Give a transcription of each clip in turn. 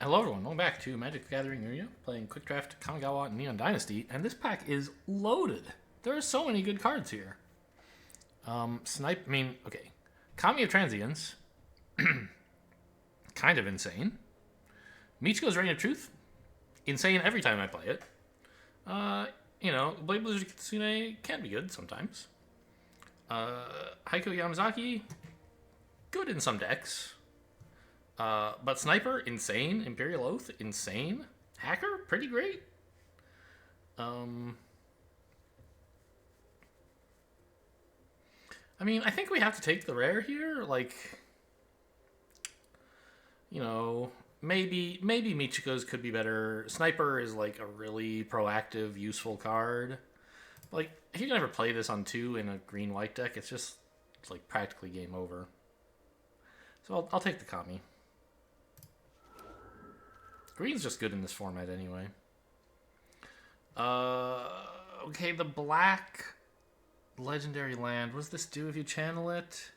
Hello everyone, welcome back to Magic the Gathering Area, playing Quick Draft Kamigawa Neon Dynasty, and this pack is loaded. There are so many good cards here. Kami of Transience, kind of insane. Michiko's Reign of Truth, insane every time I play it. Blade Blizzard Kitsune can be good sometimes. Heiko Yamazaki, good in some decks. But Sniper, insane. Imperial Oath, insane. Hacker, pretty great. I think we have to take the rare here. Maybe Michiko's could be better. Sniper is like a really proactive, useful card. Like, if you can ever play this on 2 in a green-white deck, it's like practically game over. So I'll take the Kami. Green's just good in this format anyway. Okay, the black legendary land. What does this do if you channel it?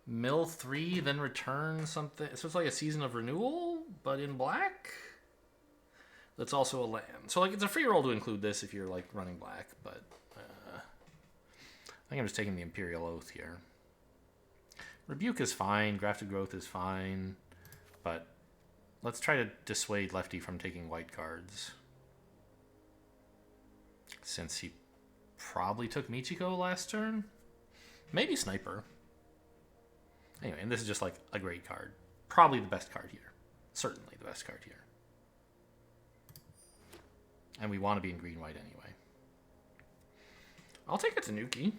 Mill 3, then return something. So it's like a Season of Renewal, but in black? That's also a land. So it's a free roll to include this if you're running black, but I think I'm just taking the Imperial Oath here. Rebuke is fine, Grafted Growth is fine, but let's try to dissuade Lefty from taking white cards. Since he probably took Michiko last turn. Maybe Sniper. Anyway, and this is just like a great card. Probably the best card here. Certainly the best card here. And we want to be in green-white anyway. I'll take a Tanuki.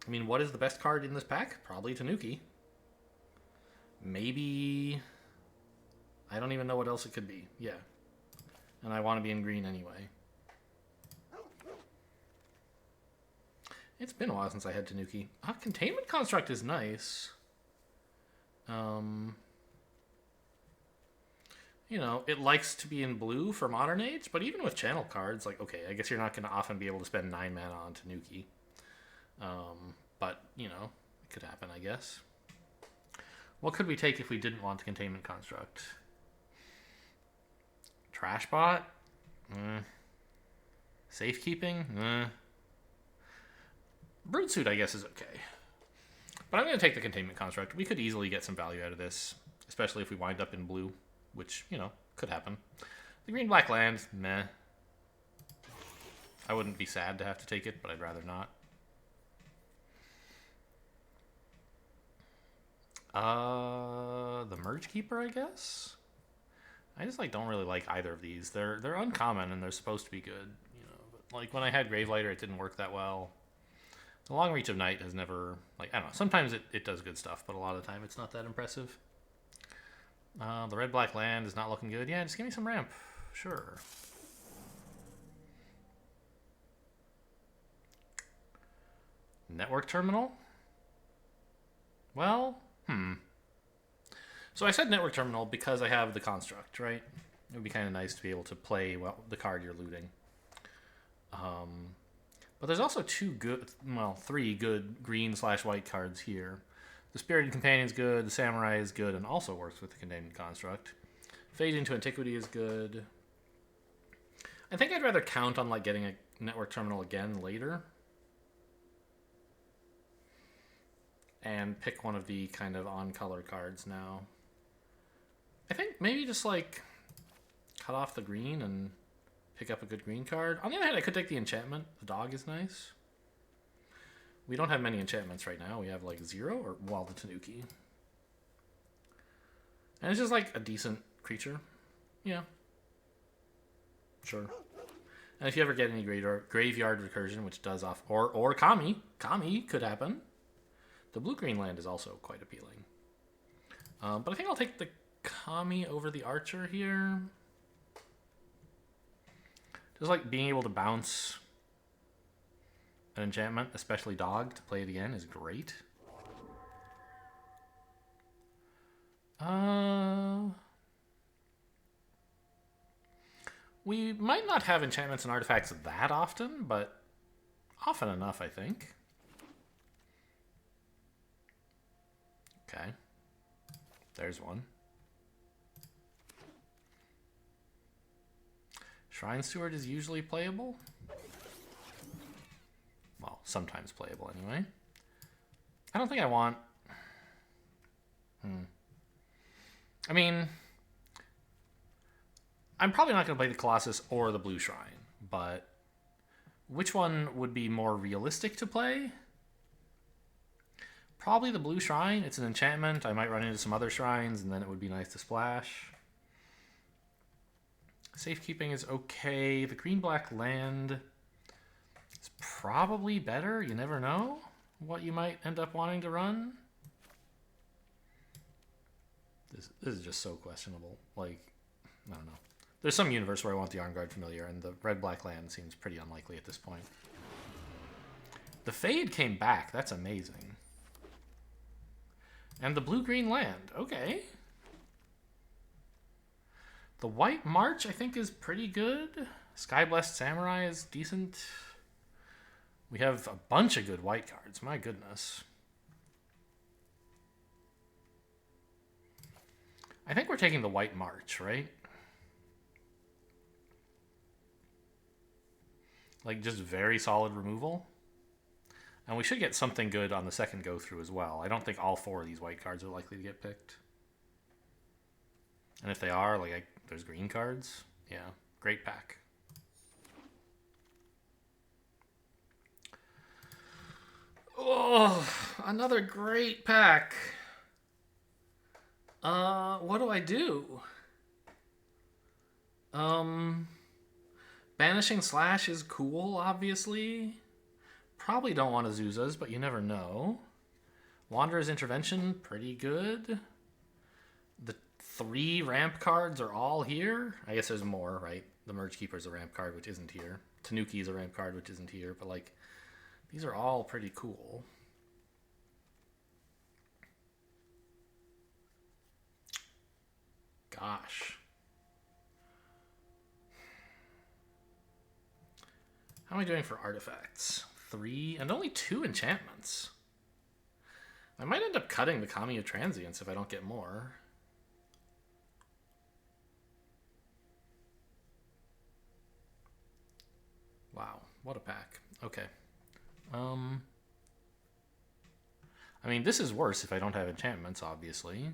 What is the best card in this pack? Probably Tanuki. Maybe... I don't even know what else it could be. Yeah. And I want to be in green anyway. It's been a while since I had Tanuki. Containment Construct is nice. It likes to be in blue for Modern Age, but even with channel cards, okay, I guess you're not going to often be able to spend 9 mana on Tanuki. But, it could happen, I guess. What could we take if we didn't want the Containment Construct? Trashbot? Safekeeping? Broodsuit, I guess, is okay. But I'm going to take the Containment Construct. We could easily get some value out of this, especially if we wind up in blue, which, could happen. The green-black land, meh. I wouldn't be sad to have to take it, but I'd rather not. The Merge Keeper, I guess? I just don't really like either of these. They're uncommon and they're supposed to be good, but when I had Gravelighter, it didn't work that well. The Long Reach of Night has never, I don't know, sometimes it does good stuff, but a lot of the time it's not that impressive. The red-black land is not looking good. Yeah, just give me some ramp. Sure. Network Terminal? Well, So I said Network Terminal because I have the Construct, right? It would be kind of nice to be able to play the card you're looting. But there's also 3 good green/white cards here. The Spirited Companion is good, the Samurai is good, and also works with the Containment Construct. Fade into Antiquity is good. I think I'd rather count on getting a Network Terminal again later. And pick one of the kind of on-color cards now. I think maybe just cut off the green and pick up a good green card. On the other hand, I could take the enchantment. The dog is nice. We don't have many enchantments right now. We have 0 or the Tanuki. And it's just a decent creature. Yeah. Sure. And if you ever get any graveyard recursion, which does off or Kami could happen. The blue-green land is also quite appealing. But I think I'll take the Kami over the Archer here. Just being able to bounce an enchantment, especially dog, to play it again is great. We might not have enchantments and artifacts that often, but often enough, I think. Okay. There's one. Shrine Steward is usually playable. Well, sometimes playable anyway. I don't think I want... I mean, I'm probably not going to play the Colossus or the Blue Shrine, but which one would be more realistic to play? Probably the Blue Shrine. It's an enchantment. I might run into some other shrines, and then it would be nice to splash. Safekeeping is okay. The green-black land is probably better. You never know what you might end up wanting to run. This is just so questionable. Like, I don't know. There's some universe where I want the Arm Guard Familiar, and the red-black land seems pretty unlikely at this point. The Fade came back. That's amazing. And the blue-green land. Okay. The White March, I think, is pretty good. Skyblessed Samurai is decent. We have a bunch of good white cards. My goodness. I think we're taking the White March, right? Like, just very solid removal. And we should get something good on the second go-through as well. I don't think all 4 of these white cards are likely to get picked. And if they are, like, there's green cards. Yeah, great pack. Oh, another great pack. What do I do? Banishing Slash is cool, obviously. Probably don't want Azuzas, but you never know. Wanderer's Intervention, pretty good. The 3 ramp cards are all here. I guess there's more, right? The Merge Keeper's a ramp card, which isn't here. Tanuki's a ramp card, which isn't here. But, like, these are all pretty cool. Gosh. How am I doing for artifacts? 3 and only 2 enchantments. I might end up cutting the Kami of Transience if I don't get more. Wow, what a pack. Okay. I mean, this is worse if I don't have enchantments, obviously.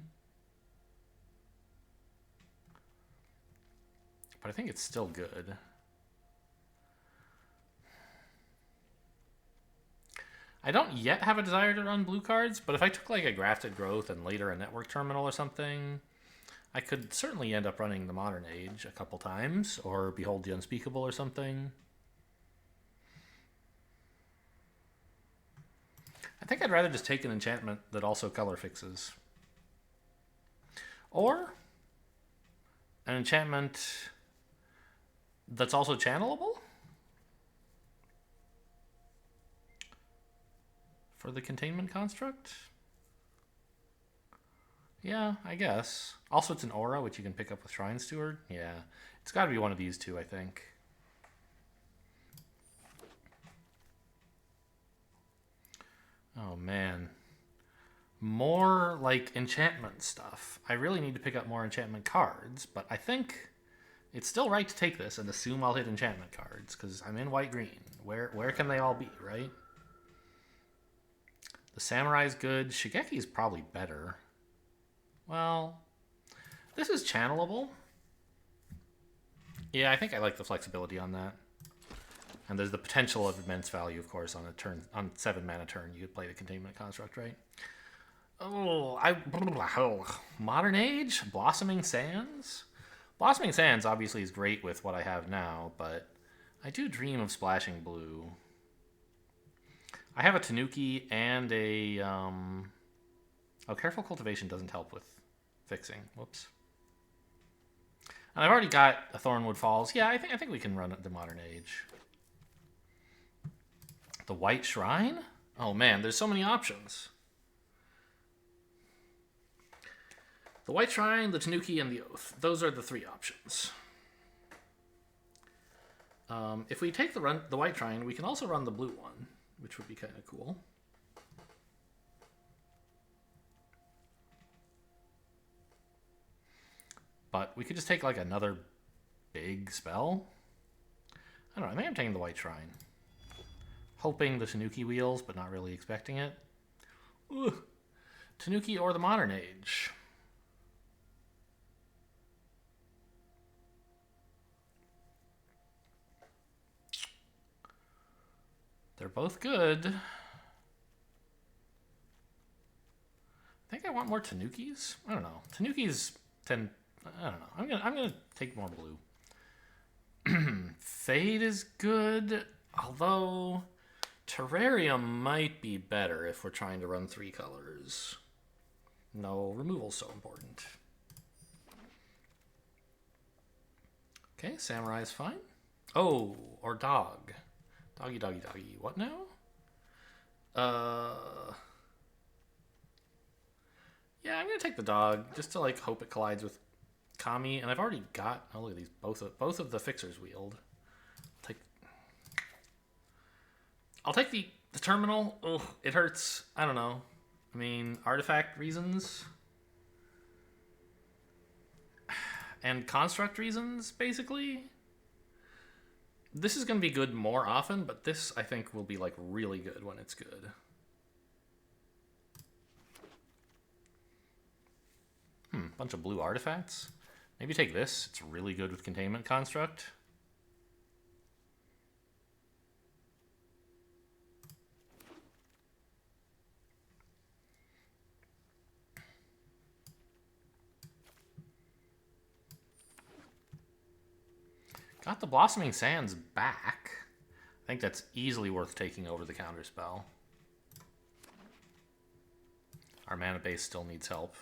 But I think it's still good. I don't yet have a desire to run blue cards, but if I took like a Grafted Growth and later a Network Terminal or something, I could certainly end up running the Modern Age a couple times, or Behold the Unspeakable or something. I think I'd rather just take an enchantment that also color fixes. Or an enchantment that's also channelable? For the Containment Construct? Yeah, I guess. Also, it's an aura, which you can pick up with Shrine Steward. Yeah, it's got to be one of these two, I think. Oh, man. More, like, enchantment stuff. I really need to pick up more enchantment cards, but I think it's still right to take this and assume I'll hit enchantment cards, because I'm in white-green. Where can they all be, right? The Samurai's good. Shigeki's probably better. Well, this is channelable. Yeah, I think I like the flexibility on that. And there's the potential of immense value, of course, on a turn, on 7 mana turn. You could play the Containment Construct, right? Oh, Modern Age, Blossoming Sands. Blossoming Sands obviously is great with what I have now, but I do dream of splashing blue. I have a Tanuki and a... Oh, Careful Cultivation doesn't help with fixing. Whoops. And I've already got a Thornwood Falls. Yeah, I think we can run the Modern Age. The White Shrine? Oh man, there's so many options. The White Shrine, the Tanuki, and the Oath. Those are the 3 options. If we take the White Shrine, we can also run the blue one, which would be kind of cool. But we could just take like another big spell. I don't know. I think I'm taking the White Shrine. Hoping the Tanuki wheels, but not really expecting it. Ugh. Tanuki or the Modern Age. They're both good. I think I want more Tanukis. I don't know. Tanukis tend. I don't know. I'm gonna take more blue. Fade is good, although Terrarium might be better if we're trying to run 3 colors. No, removal's so important. Okay, Samurai is fine. Oh, or Dog. Doggy, doggy, doggy. What now? Yeah, I'm gonna take the Dog just to like hope it collides with Kami, and I've already got. Oh, look at these. Both of the fixers wheeled. I'll take the terminal. Oh, it hurts. I don't know. I mean, artifact reasons and construct reasons, basically. This is going to be good more often, but this, I think, will be, like, really good when it's good. Bunch of blue artifacts. Maybe take this. It's really good with Containment Construct. Got the Blossoming Sands back. I think that's easily worth taking over the counterspell. Our mana base still needs help.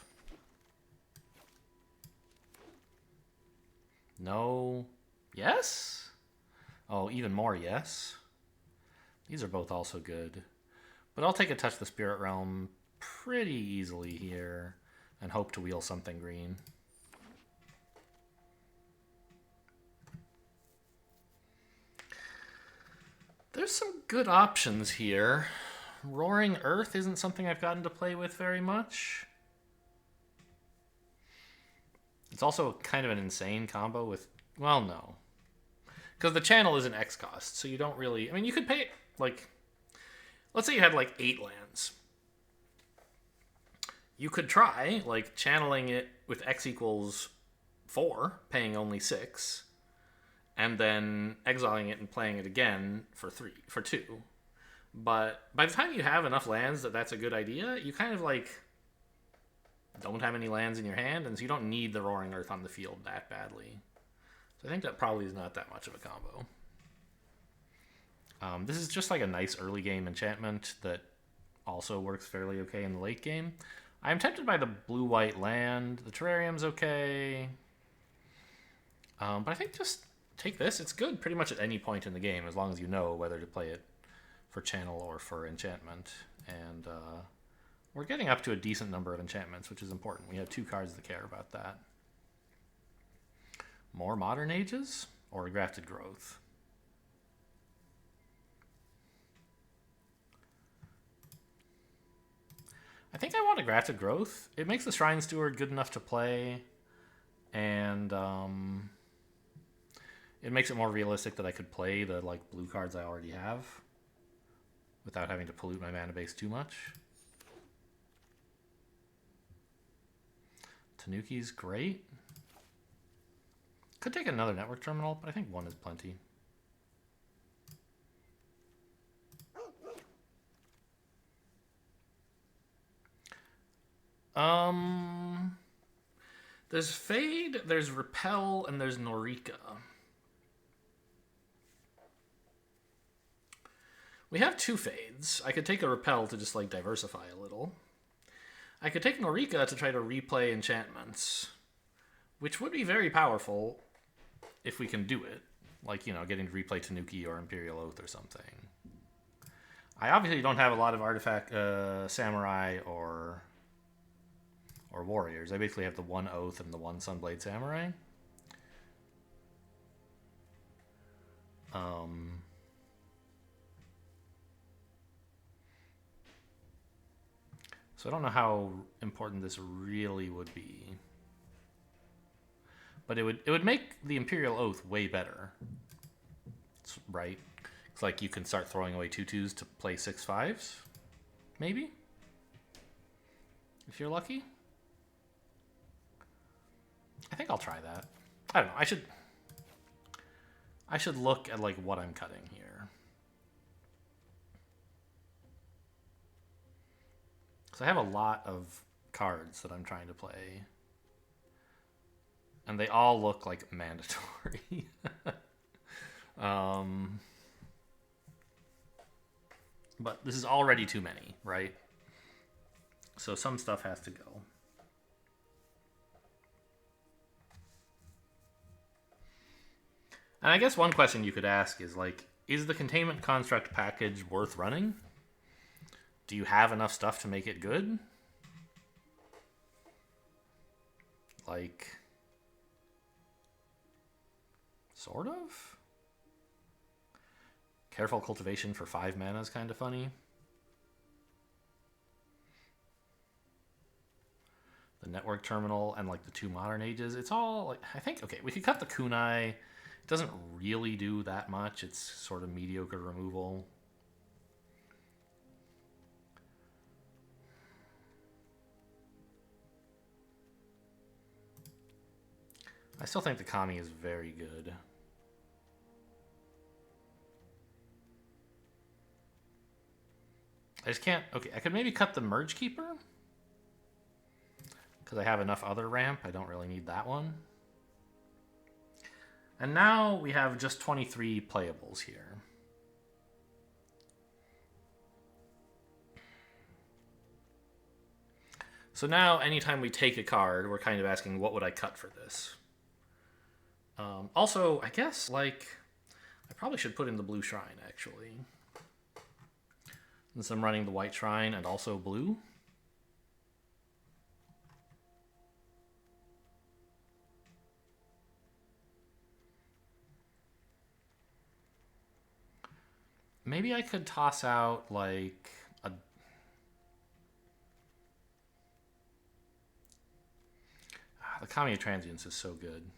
No. Yes? Oh, even more yes. These are both also good. But I'll take a Touch the Spirit Realm pretty easily here and hope to wheel something green. There's some good options here. Roaring Earth isn't something I've gotten to play with very much. It's also kind of an insane combo with... Well, no. Because the channel is an X cost, so you don't really... I mean, you could pay, like... Let's say you had, like, 8 lands. You could try, like, channeling it with X equals 4, paying only 6... and then exiling it and playing it again for 2. But by the time you have enough lands that that's a good idea, you kind of like don't have any lands in your hand, and so you don't need the Roaring Earth on the field that badly. So I think that probably is not that much of a combo. This is just like a nice early game enchantment that also works fairly okay in the late game. I'm tempted by the blue-white land. The Terrarium's okay. But I think just take this. It's good pretty much at any point in the game, as long as you know whether to play it for channel or for enchantment. And we're getting up to a decent number of enchantments, which is important. We have 2 cards that care about that. More Modern Ages or Grafted Growth? I think I want a Grafted Growth. It makes the Shrine Steward good enough to play, and it makes it more realistic that I could play the like blue cards I already have without having to pollute my mana base too much. Tanuki's great. Could take another network terminal, but I think 1 is plenty. There's Fade, there's Repel, and there's Norika. We have 2 Fades. I could take a Repel to just like diversify a little. I could take Norika to try to replay enchantments, which would be very powerful if we can do it. Like, you know, getting to replay Tanuki or Imperial Oath or something. I obviously don't have a lot of artifact Samurai or warriors. I basically have the 1 Oath and the 1 Sunblade Samurai. So I don't know how important this really would be. But it would make the Imperial Oath way better. Right? It's like you can start throwing away 2/2s to play 6/5s. Maybe? If you're lucky? I think I'll try that. I don't know. I should look at like what I'm cutting here. So I have a lot of cards that I'm trying to play. And they all look like mandatory. But this is already too many, right? So some stuff has to go. And I guess one question you could ask is like, is the Containment Construct package worth running? Do you have enough stuff to make it good? Like, sort of? Careful Cultivation for 5 mana is kind of funny. The Network Terminal and like the 2 Modern Ages. It's all like, I think, okay, we could cut the Kunai. It doesn't really do that much. It's sort of mediocre removal. I still think the Kami is very good. I just can't... Okay, I could maybe cut the Merge Keeper. Because I have enough other ramp. I don't really need that one. And now we have just 23 playables here. So now anytime we take a card, we're kind of asking, what would I cut for this? Also, I guess, like, I probably should put in the blue shrine, actually. Since I'm running the white shrine and also blue. Maybe I could toss out, like, a... the Kami of Transience is so good.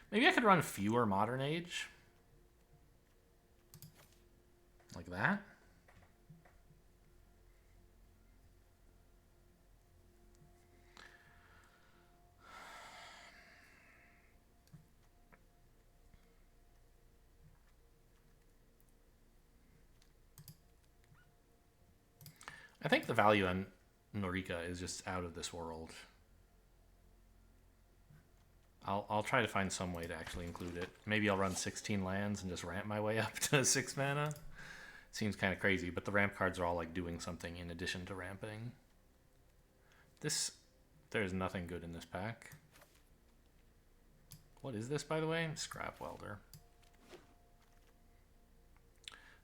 Maybe I could run fewer Modern Age. Like that. I think the value on Norika is just out of this world. I'll try to find some way to actually include it. Maybe I'll run 16 lands and just ramp my way up to 6 mana. Seems kind of crazy, but the ramp cards are all like doing something in addition to ramping. There's nothing good in this pack. What is this, by the way? Scrap Welder.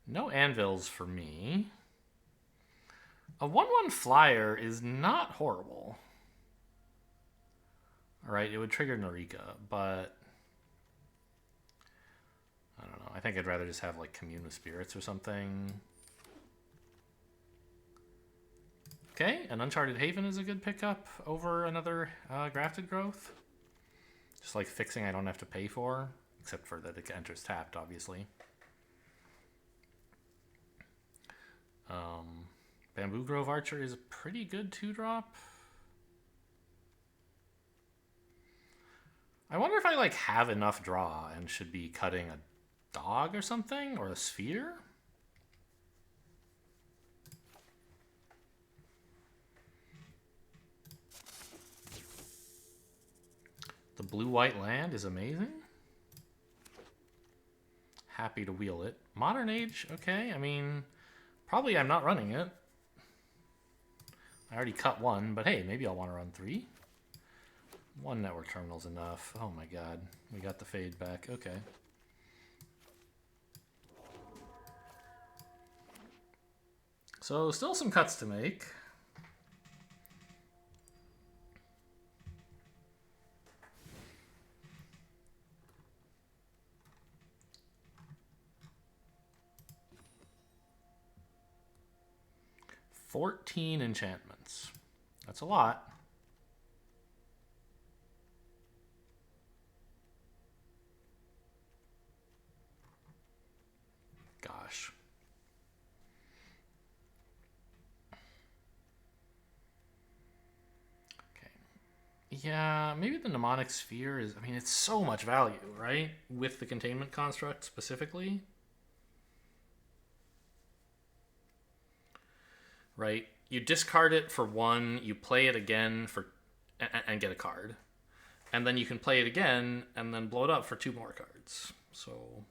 No anvils for me. A 1/1 flyer is not horrible. Alright, it would trigger Norika, but I don't know. I think I'd rather just have like Commune with Spirits or something. Okay, an Uncharted Haven is a good pickup over another Grafted Growth. Just like fixing I don't have to pay for, except for that it enters tapped, obviously. Bamboo Grove Archer is a pretty good 2-drop. I wonder if I like have enough draw and should be cutting a dog or something, or a sphere. The blue-white land is amazing. Happy to wheel it. Modern Age, okay. I mean, probably I'm not running it. I already cut 1, but hey, maybe I'll want to run 3. 1 Network Terminal's enough. Oh my god. We got the fade back. Okay. So, still some cuts to make. $14 enchantments. That's a lot. Yeah, maybe the mnemonic sphere is... I mean, it's so much value, right? With the containment construct specifically. Right? You discard it for 1, you play it again for and get a card. And then you can play it again and then blow it up for 2 more cards. So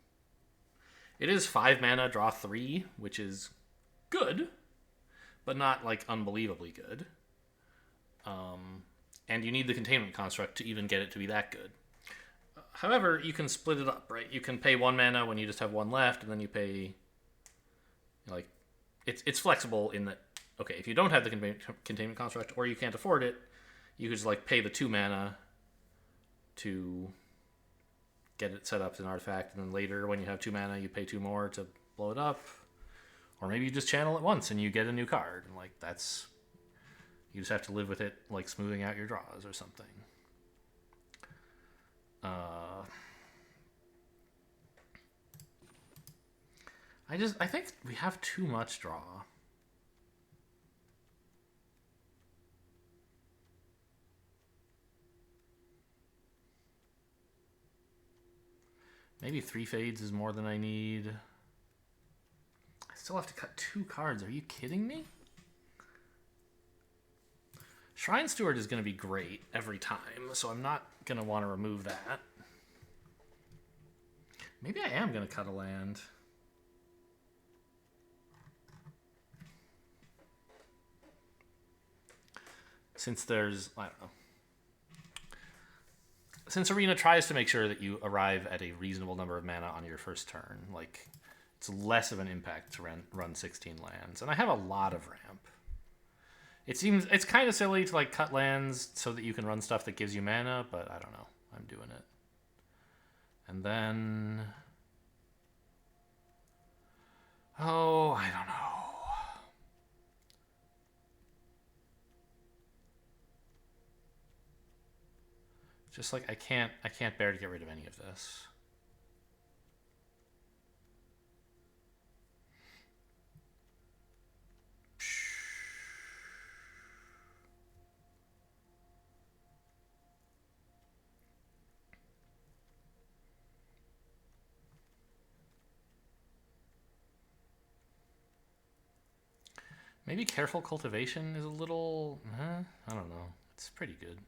it is 5 mana, draw 3, which is good, but not like unbelievably good. And you need the containment construct to even get it to be that good. However, you can split it up, right? You can pay 1 mana when you just have 1 left, and then you pay, like, it's flexible in that, okay, if you don't have the containment construct or you can't afford it, you could just like pay the 2 mana to get it set up as an artifact, and then later when you have 2 mana, you pay 2 more to blow it up. Or maybe you just channel it once and you get a new card, and like that's, you just have to live with it, like smoothing out your draws or something. I think we have too much draw. Maybe 3 fades is more than I need. I still have to cut 2 cards. Are you kidding me? Shrine Steward is going to be great every time, so I'm not going to want to remove that. Maybe I am going to cut a land. Since there's, I don't know. Since Arena tries to make sure that you arrive at a reasonable number of mana on your first turn, like, it's less of an impact to run 16 lands. And I have a lot of ramp. It seems, it's kind of silly to, like, cut lands so that you can run stuff that gives you mana, but I don't know. I'm doing it. And then... oh, I don't know. Just like I can't bear to get rid of any of this. Maybe Careful Cultivation is a little, I don't know. It's pretty good.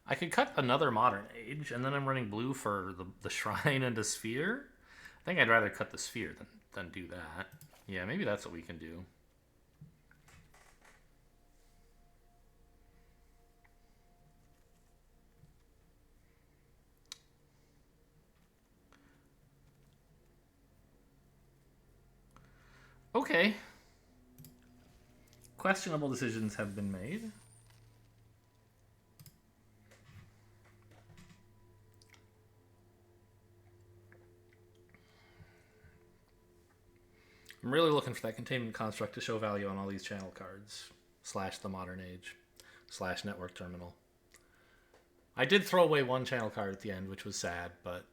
I could cut another Modern Age, and then I'm running blue for the Shrine and a Sphere. I think I'd rather cut the Sphere than do that. Yeah, maybe that's what we can do. Okay. Questionable decisions have been made. I'm really looking for that Containment Construct to show value on all these channel cards, / the Modern Age, / Network Terminal. I did throw away 1 channel card at the end, which was sad, but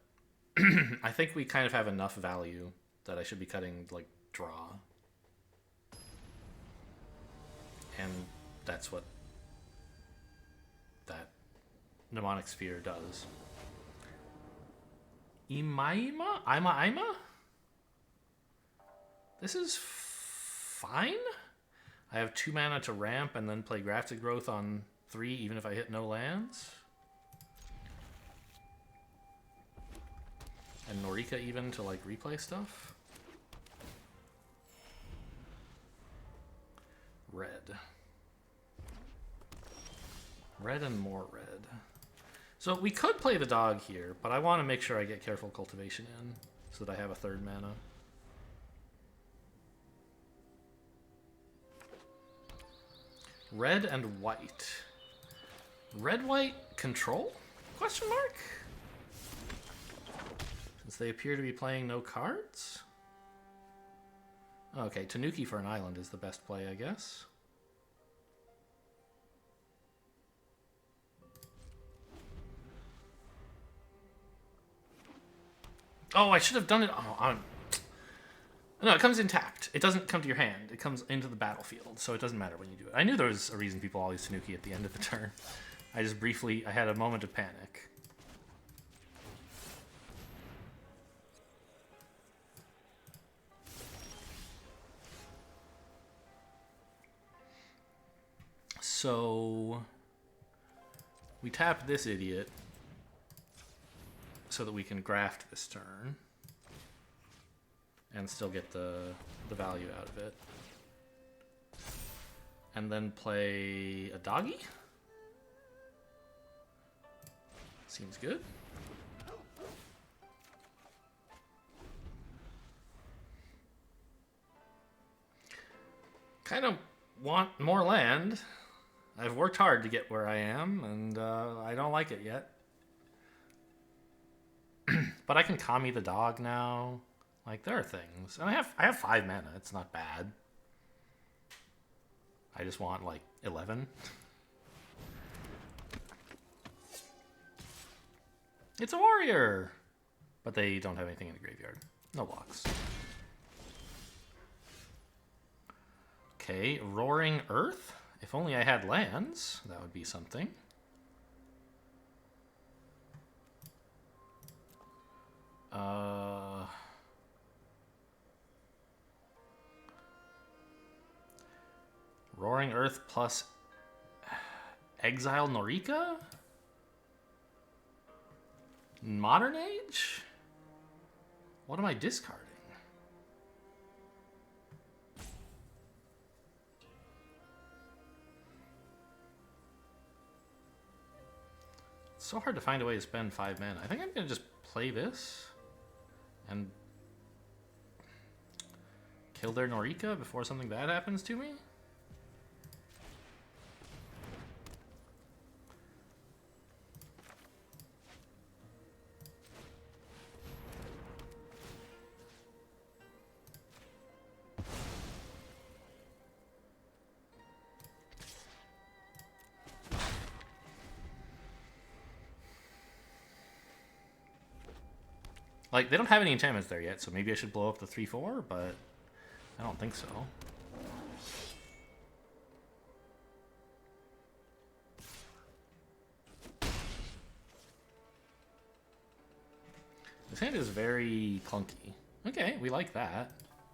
I think we kind of have enough value that I should be cutting, like, draw. And that's what that Mnemonic Sphere does. Ima? This is fine. I have 2 mana to ramp and then play Grafted Growth on 3, even if I hit no lands. And Norika even to, like, replay stuff. Red. Red and more red. So we could play the dog here, but I want to make sure I get Careful Cultivation in so that I have a 3rd mana. Red and white. Red-white control? Question mark? Since they appear to be playing no cards? Okay, Tanuki for an island is the best play, I guess. Oh, I should have done it. Oh, No, it comes intact. It doesn't come to your hand. It comes into the battlefield, so it doesn't matter when you do it. I knew there was a reason people always Tanuki at the end of the turn. I just briefly, I had a moment of panic. So we tap this idiot so that we can graft this turn and still get the value out of it. And then play a doggy? Seems good. Kind of want more land. I've worked hard to get where I am, and I don't like it yet. But I can Kami the dog now. Like, there are things. And I have 5 mana. It's not bad. I just want, like, 11. It's a warrior! But they don't have anything in the graveyard. No blocks. Okay, Roaring Earth? If only I had lands, that would be something. Roaring Earth plus Exile Norika? Modern Age? What am I discarding? It's so hard to find a way to spend 5 mana. I think I'm going to just play this and kill their Norika before something bad happens to me. Like, they don't have any enchantments there yet, so maybe I should blow up the 3/4, but I don't think so. This hand is very clunky. Okay, we like that.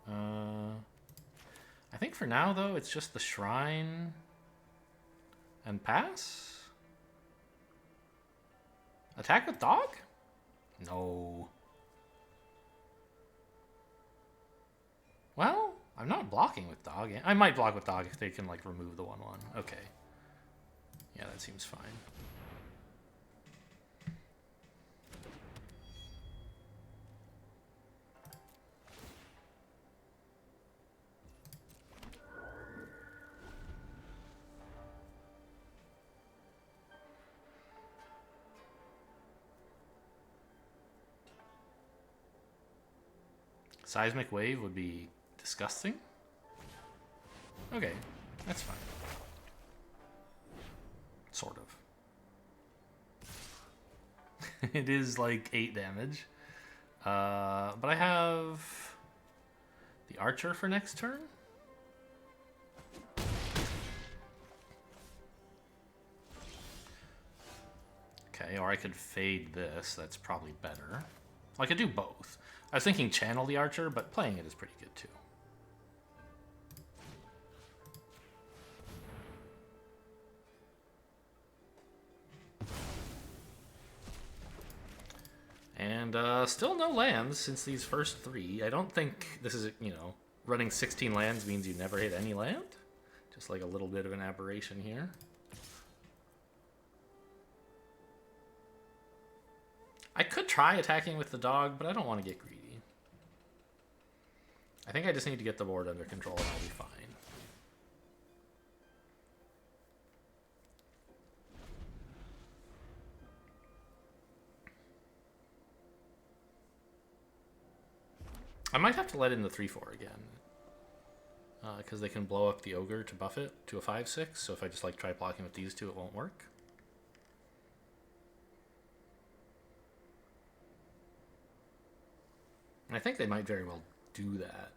I think for now, though, it's just the Shrine and pass? Attack with dog? No. Well, I'm not blocking with dog. I might block with dog if they can, like, remove the 1/1. Okay. Yeah, that seems fine. Seismic Wave would be disgusting. Okay, that's fine. Sort of. It is like 8 damage. But I have the Archer for next turn. Okay, or I could fade this. That's probably better. I could do both. I was thinking channel the Archer, but playing it is pretty good too. And still no lands since these first 3. I don't think this is, you know, running 16 lands means you never hit any land. Just like a little bit of an aberration here. I could try attacking with the dog, but I don't want to get greedy. I think I just need to get the board under control and I'll be fine. I might have to let in the 3/4 again. Because they can blow up the Ogre to buff it to a 5/6, so if I just like try blocking with these two, it won't work. I think they might very well do that.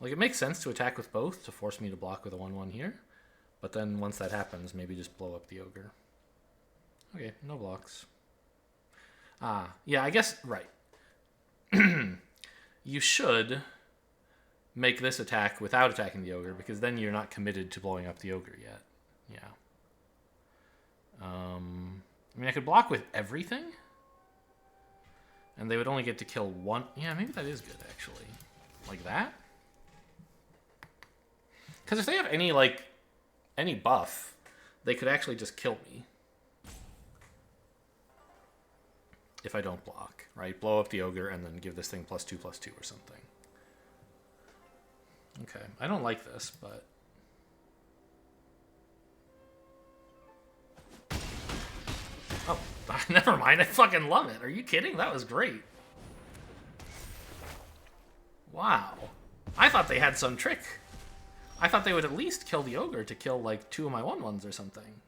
Like, it makes sense to attack with both to force me to block with a 1/1 here. But then once that happens, maybe just blow up the ogre. Okay, no blocks. Yeah, I guess, right. You should make this attack without attacking the ogre, because then you're not committed to blowing up the ogre yet. Yeah. I mean, I could block with everything, and they would only get to kill one. Yeah, maybe that is good, actually. Like that? Because if they have any, like, any buff, they could actually just kill me. If I don't block, right? Blow up the ogre and then give this thing +2/+2 or something. Okay, I don't like this, but... Oh, never mind. I fucking love it. Are you kidding? That was great. Wow. I thought they had some trick. I thought they would at least kill the ogre to kill, like, 2 of my 1/1s or something.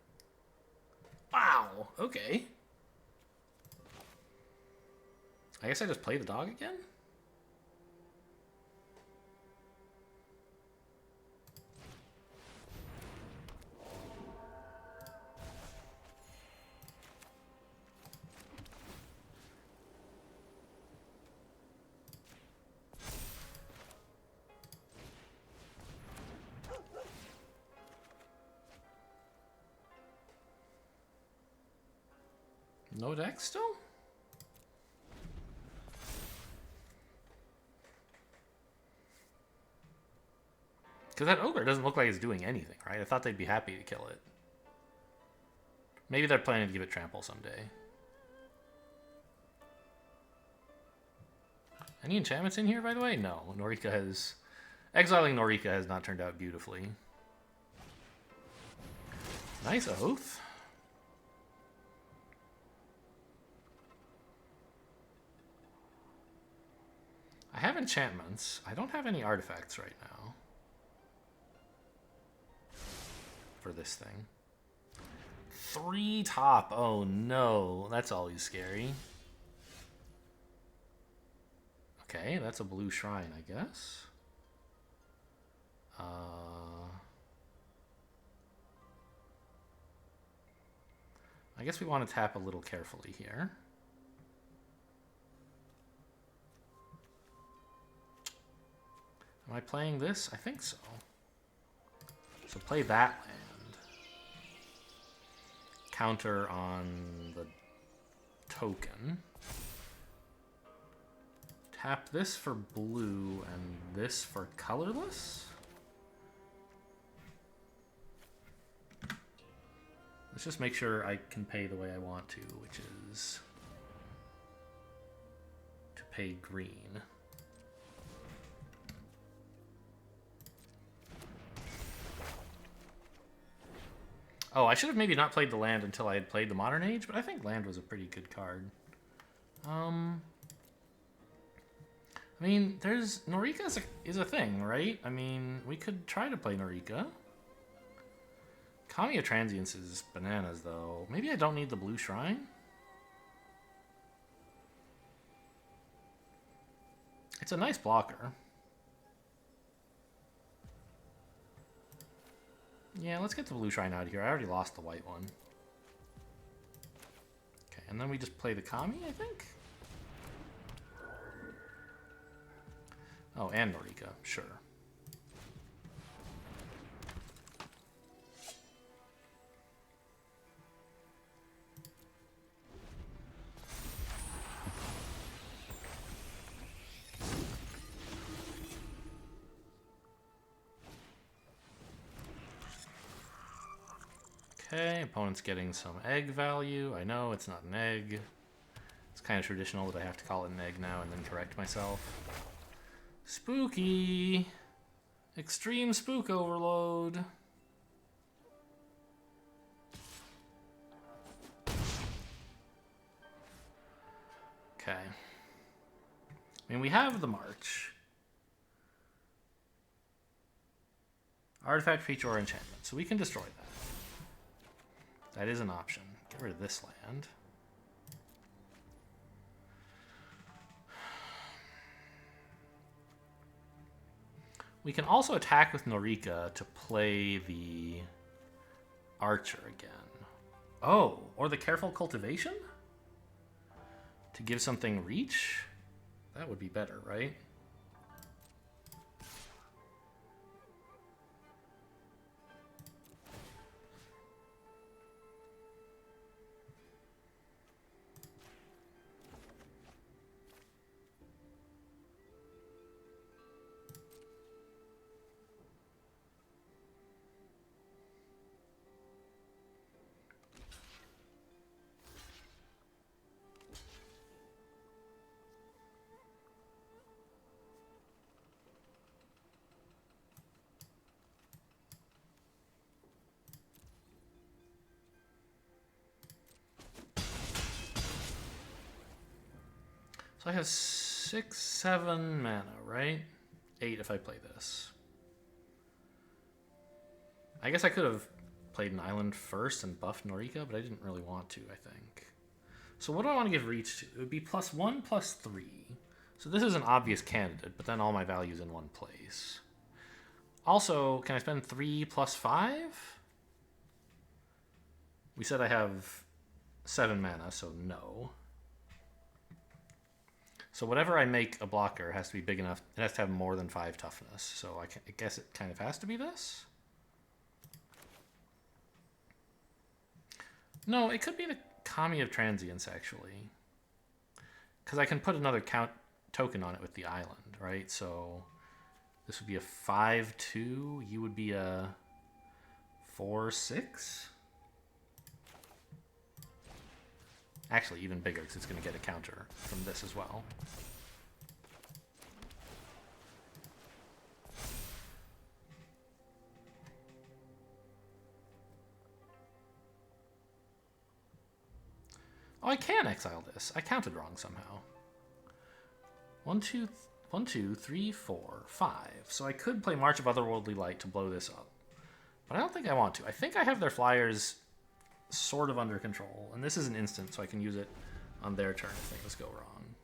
Wow. Okay. I guess I just play the dog again? No deck still? Because that ogre doesn't look like it's doing anything, right? I thought they'd be happy to kill it. Maybe they're planning to give it trample someday. Any enchantments in here, by the way? No. Norika has... Exiling Norika has not turned out beautifully. Nice oath. I have enchantments. I don't have any artifacts right now. For this thing. 3 top. Oh no. That's always scary. Okay, that's a blue shrine, I guess. I guess we want to tap a little carefully here. Am I playing this? I think so. So play that land. Counter on the token. Tap this for blue and this for colorless? Let's just make sure I can pay the way I want to, which is to pay green. Oh, I should have maybe not played the land until I had played the Modern Age, but I think land was a pretty good card. I mean, there's... Norika is a thing, right? I mean, we could try to play Norika. Kami of Transience is bananas, though. Maybe I don't need the blue shrine? It's a nice blocker. Yeah, let's get the blue shrine out of here. I already lost the white one. Okay, and then we just play the Kami, I think? Oh, and Norika, sure. Okay, opponent's getting some egg value. I know it's not an egg. It's kind of traditional that I have to call it an egg now and then correct myself. Spooky! Extreme spook overload. Okay. I mean, we have the March. Artifact, feature, or enchantment. So we can destroy that. That is an option. Get rid of this land. We can also attack with Norika to play the Archer again. Oh, or the Careful Cultivation? To give something reach? That would be better, right? So I have 6, 7 mana, right? 8 if I play this. I guess I could have played an island first and buffed Norika, but I didn't really want to, I think. So what do I want to give reach to? It would be +1, +3. So this is an obvious candidate, but then all my values in one place. Also, can I spend 3 +5? We said I have 7 mana, so no. So whatever I make a blocker has to be big enough. It has to have more than 5 toughness. So I guess it kind of has to be this. No, it could be the Kami of Transience, actually. Because I can put another token on it with the island, right? So this would be a 5/2. You would be a 4/6. Actually, even bigger, because it's going to get a counter from this as well. Oh, I can exile this. I counted wrong somehow. 1, 2, 3, 4, 5. So I could play March of Otherworldly Light to blow this up. But I don't think I want to. I think I have their flyers sort of under control. And this is an instant, so I can use it on their turn if things go wrong.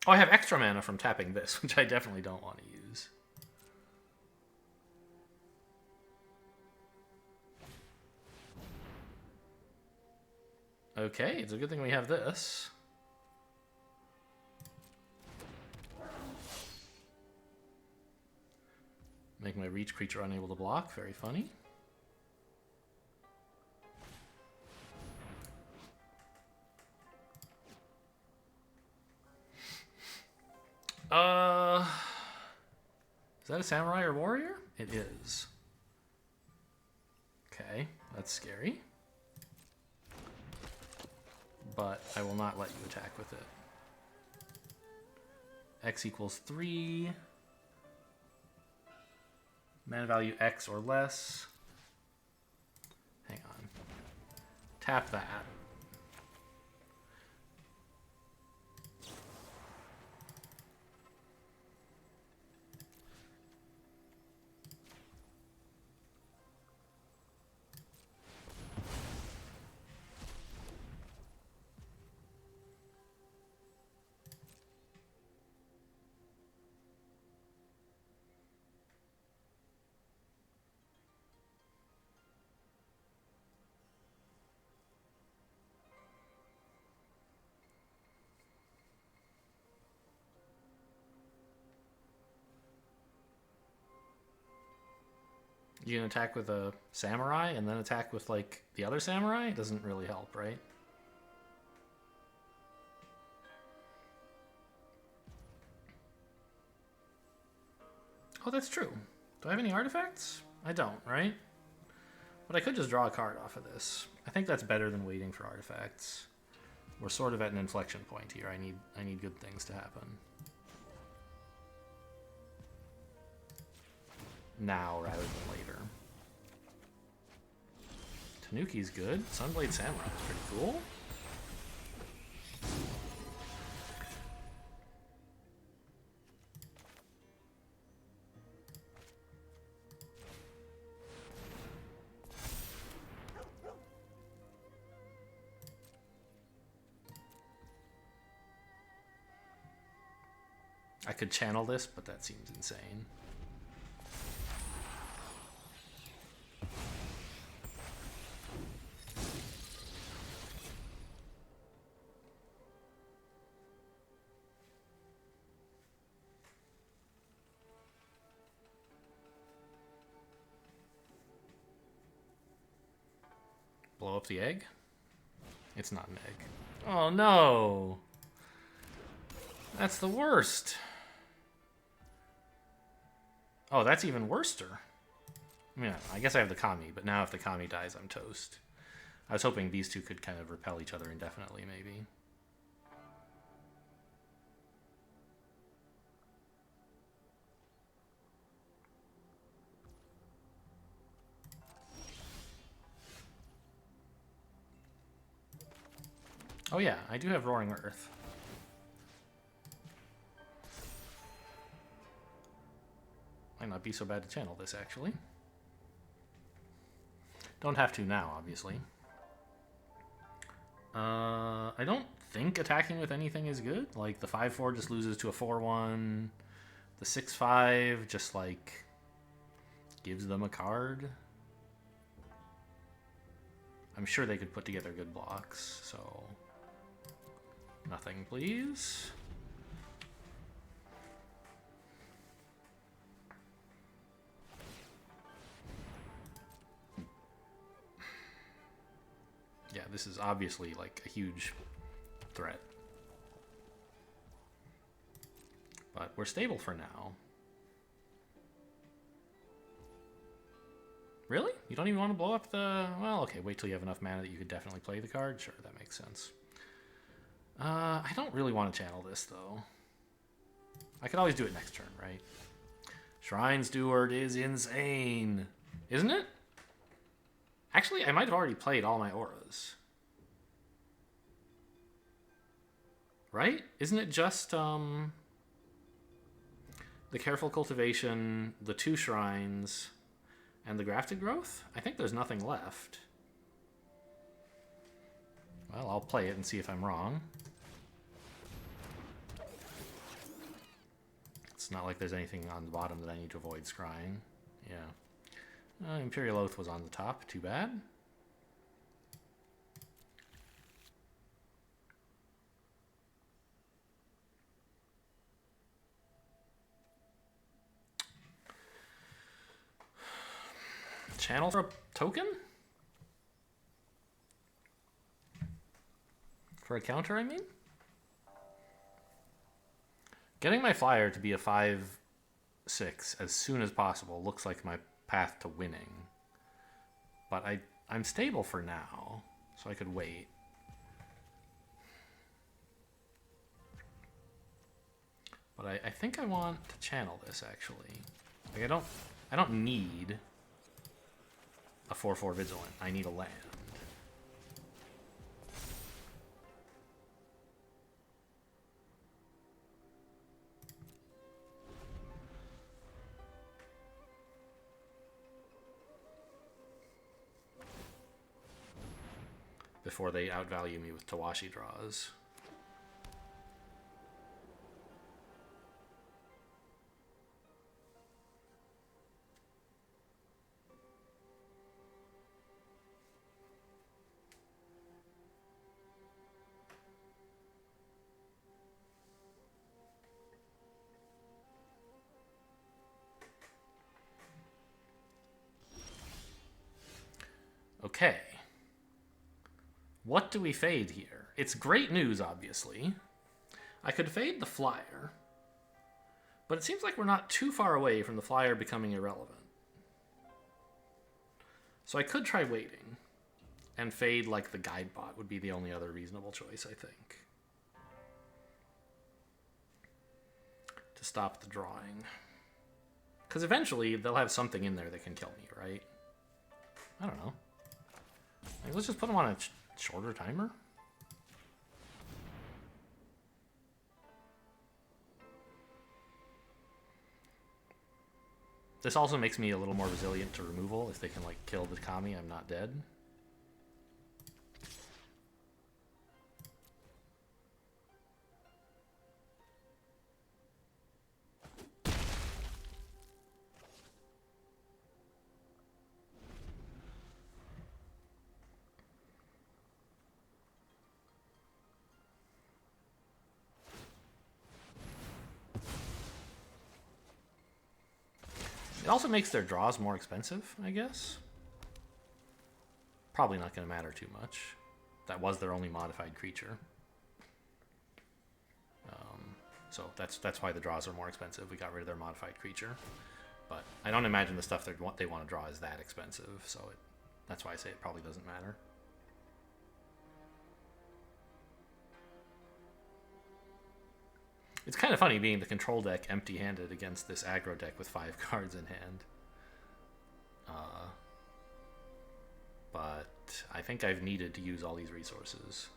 Oh, I have extra mana from tapping this, which I definitely don't want to use. Okay, it's a good thing we have this. Make my reach creature unable to block. Very funny. Is that a samurai or warrior? It is. Okay, that's scary. But I will not let you attack with it. X equals 3. Mana value X or less. Hang on. Tap that. You can attack with a samurai and then attack with, like, the other samurai? It doesn't really help, right? Oh, that's true. Do I have any artifacts? I don't, right? But I could just draw a card off of this. I think that's better than waiting for artifacts. We're sort of at an inflection point here. I need good things to happen. Now rather than later. Tanuki's good. Sunblade Samurai is pretty cool. I could channel this, but that seems insane. Blow up the egg? It's not an egg. Oh no! That's the worst. Oh, that's even worster. I mean, I guess I have the Kami, but now if the Kami dies, I'm toast. I was hoping these two could kind of repel each other indefinitely, maybe. Oh yeah, I do have Roaring Earth. Might not be so bad to channel this, actually. Don't have to now, obviously. I don't think attacking with anything is good. Like, the 5/4 just loses to a 4/1. The 6/5 just, like, gives them a card. I'm sure they could put together good blocks, so... Nothing, please. Yeah, this is obviously, like, a huge threat. But we're stable for now. Really? You don't even want to blow up the... Well, okay, wait till you have enough mana that you could definitely play the card. Sure, that makes sense. I don't really want to channel this, though. I could always do it next turn, right? Shrine Steward is insane. Isn't it? Actually, I might have already played all my auras. Right? Isn't it just, the Careful Cultivation, the 2 Shrines, and the Grafted Growth? I think there's nothing left. Well, I'll play it and see if I'm wrong. It's not like there's anything on the bottom that I need to avoid scrying. Yeah. Imperial Oath was on the top. Too bad. Channel for a token? For a counter, I mean? Getting my flyer to be a 5/6 as soon as possible looks like my path to winning. But I'm stable for now, so I could wait. But I think I want to channel this, actually. Like, I don't need a 4/4 Vigilant. I need a land. Before they outvalue me with Tawashi draws. Okay. What do we fade here? It's great news, obviously. I could fade the flyer, but it seems like we're not too far away from the flyer becoming irrelevant. So I could try waiting, and fade like the guide bot would be the only other reasonable choice, I think. To stop the drawing. Because eventually they'll have something in there that can kill me, right? I don't know. Like, let's just put them on a shorter timer. This also makes me a little more resilient to removal. If they can, like, kill the Kami, I'm not dead. It also makes their draws more expensive, I guess. Probably not going to matter too much. That was their only modified creature. So that's why the draws are more expensive. We got rid of their modified creature. But I don't imagine the stuff they want to draw is that expensive, so that's why I say it probably doesn't matter. It's kind of funny being the control deck empty-handed against this aggro deck with 5 cards in hand. But I think I've needed to use all these resources.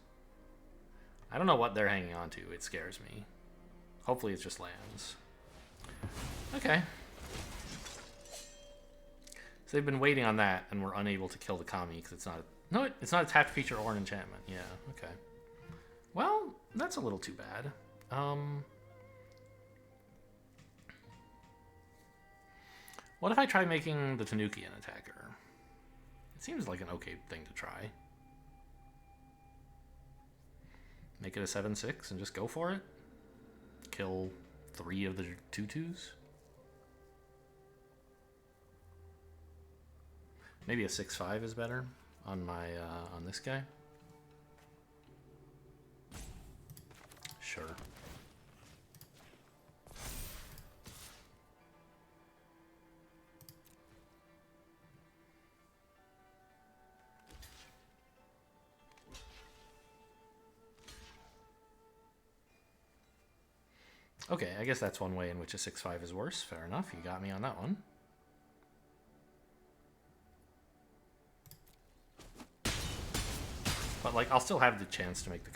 I don't know what they're hanging on to. It scares me. Hopefully it's just lands. Okay. So they've been waiting on that, and we're unable to kill the Kami because it's not... No, it's not a tapped creature or an enchantment. Yeah, okay. Well, that's a little too bad. What if I try making the Tanuki an attacker? It seems like an okay thing to try. Make it a 7/6 and just go for it. Kill 3 of the 2/2s. Maybe a 6/5 is better on my on this guy. Sure. Okay, I guess that's one way in which a 6/5 is worse. Fair enough, you got me on that one. But like, I'll still have the chance to make the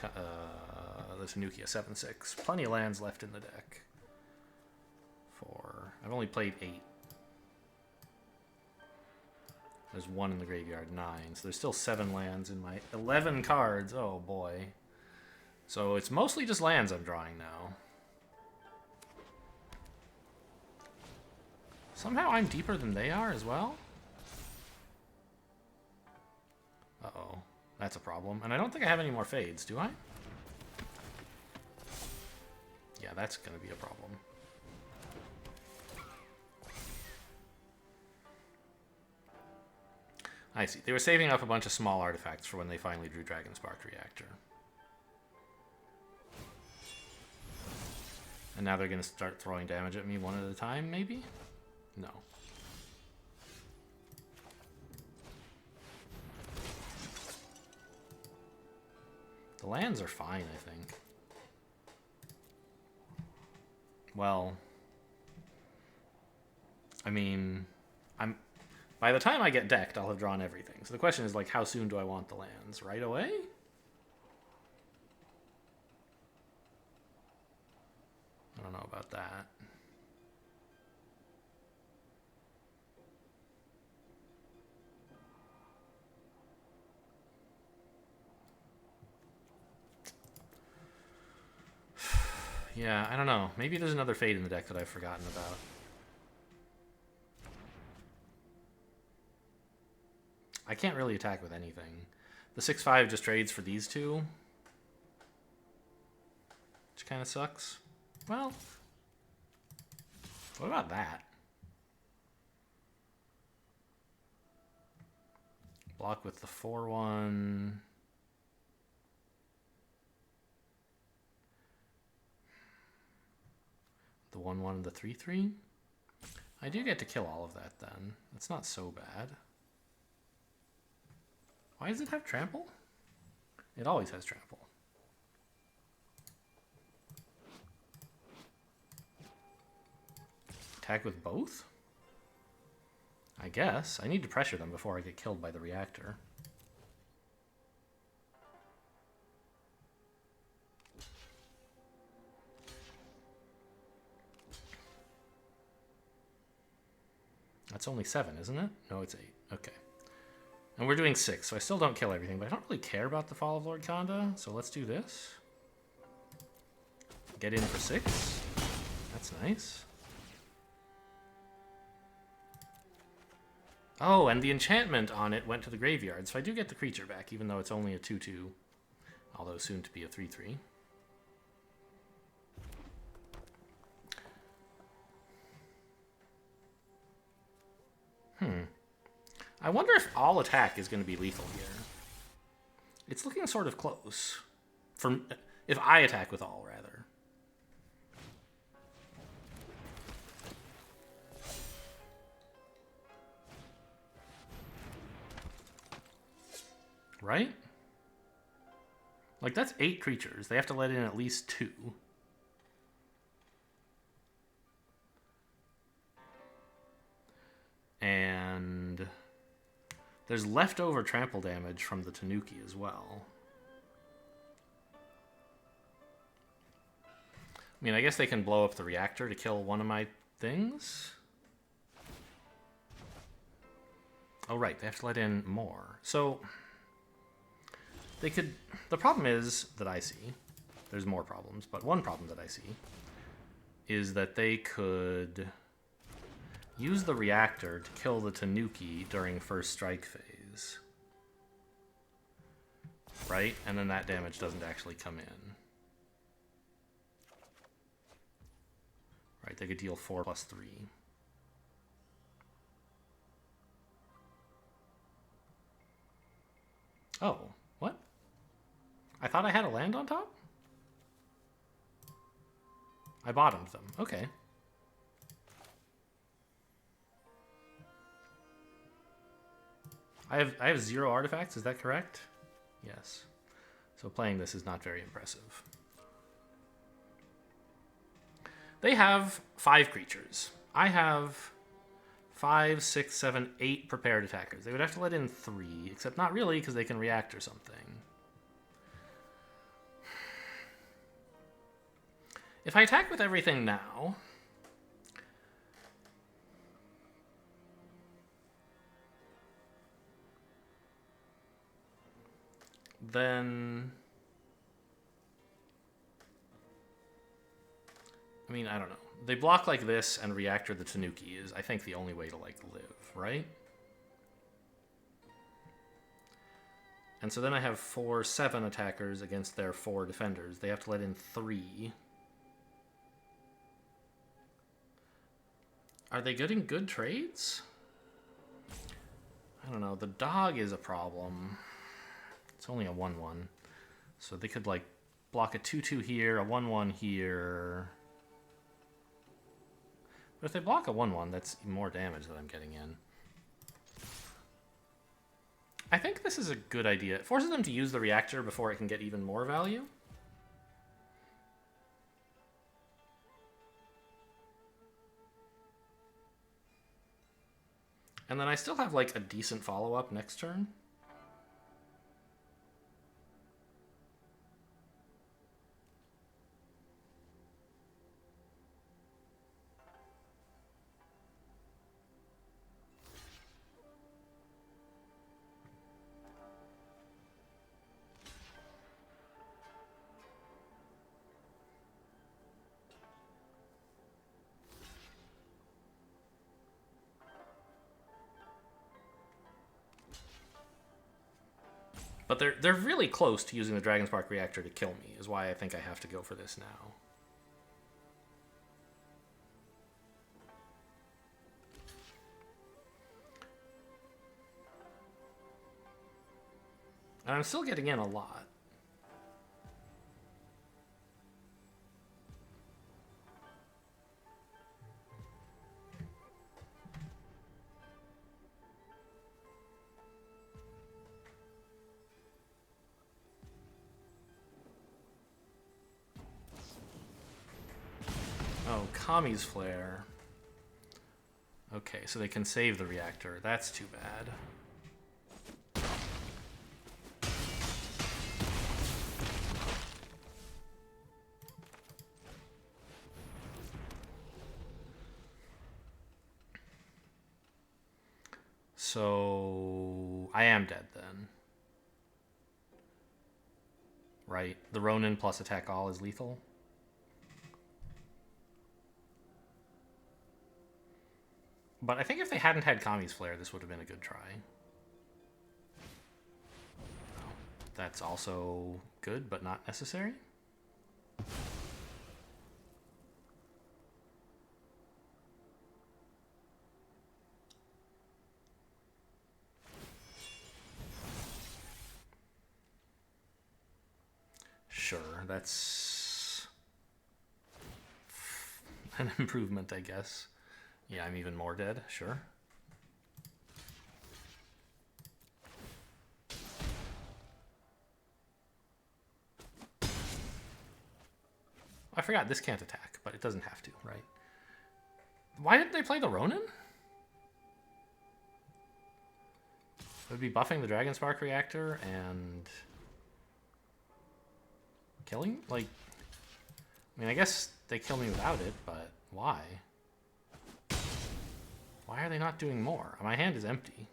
Tanuki a 7/6. Plenty of lands left in the deck. I've only played 8. There's 1 in the graveyard, 9. So there's still 7 lands in my 11 cards. Oh boy. So it's mostly just lands I'm drawing now. Somehow I'm deeper than they are as well. Uh-oh. That's a problem. And I don't think I have any more fades, do I? Yeah, that's going to be a problem. I see. They were saving up a bunch of small artifacts for when they finally drew Dragon Spark Reactor. And now they're going to start throwing damage at me one at a time, maybe? No. The lands are fine, I think. Well, I mean, by the time I get decked, I'll have drawn everything. So the question is, like, how soon do I want the lands? Right away? I don't know about that. Yeah, I don't know. Maybe there's another fade in the deck that I've forgotten about. I can't really attack with anything. The 6/5 just trades for these two, which kind of sucks. Well, what about that? Block with the 4/1. The 1/1 and the 3/3. I do get to kill all of that then. That's not so bad. Why does it have trample? It always has trample. Attack with both? I guess. I need to pressure them before I get killed by the reactor. That's only 7, isn't it? No, it's 8. Okay. And we're doing 6, so I still don't kill everything, but I don't really care about the Fall of Lord Khanda, so let's do this. Get in for 6. That's nice. Oh, and the enchantment on it went to the graveyard, so I do get the creature back, even though it's only a 2/2, although soon to be a 3/3. I wonder if all attack is going to be lethal here. It's looking sort of close. If I attack with all, rather. Right? Like, that's 8 creatures. They have to let in at least 2. And there's leftover trample damage from the Tanuki as well. I mean, I guess they can blow up the reactor to kill one of my things. Oh, right. They have to let in more. So they could... The problem is that I see... There's more problems, but one problem that I see is that they could use the reactor to kill the Tanuki during first strike phase. Right? And then that damage doesn't actually come in. Right, they could deal 4 plus 3. Oh, what? I thought I had a land on top? I bottomed them. Okay. I have 0 artifacts, is that correct? Yes. So playing this is not very impressive. They have 5 creatures. I have 5, 6, 7, 8 prepared attackers. They would have to let in 3, except not really, because they can react or something. If I attack with everything now... then... I mean, I don't know. They block like this and reactor the Tanuki is, I think, the only way to, like, live, right? And so then I have 4, 7 attackers against their 4 defenders. They have to let in 3. Are they getting good trades? I don't know. The dog is a problem. It's only a 1-1. So they could, like, block a 2-2 here, a 1-1 here. But if they block a 1-1, that's more damage that I'm getting in. I think this is a good idea. It forces them to use the reactor before it can get even more value. And then I still have, like, a decent follow-up next turn. But they're really close to using the Dragon Spark reactor to kill me, is why I think I have to go for this now. And I'm still getting in a lot. Oh, Kami's Flare. Okay, so they can save the reactor. That's too bad. So I am dead then. Right? The Ronin plus attack all is lethal. But I think if they hadn't had Kami's Flare, this would have been a good try. That's also good, but not necessary. Sure, that's an improvement, I guess. Yeah, I'm even more dead, sure. I forgot this can't attack, but it doesn't have to, right? Why didn't they play the Ronin? It would be buffing the Dragon Spark reactor and killing? Like, I mean, I guess they kill me without it, but why? Why are they not doing more? My hand is empty.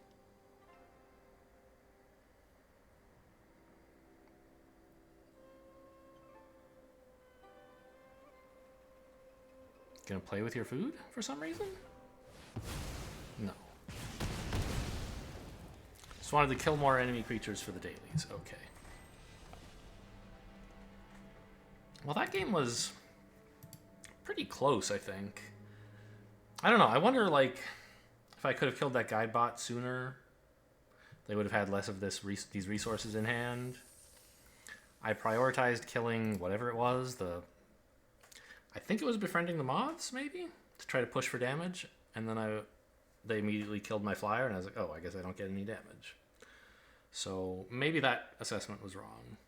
Gonna play with your food for some reason? No. Just wanted to kill more enemy creatures for the dailies. Okay. Well, that game was pretty close, I think. I don't know. I wonder, like, if I could have killed that guide bot sooner, they would have had less of these resources in hand. I prioritized killing whatever it was, I think it was befriending the moths, maybe, to try to push for damage, and then they immediately killed my flyer, and I was like, oh, I guess I don't get any damage. So maybe that assessment was wrong.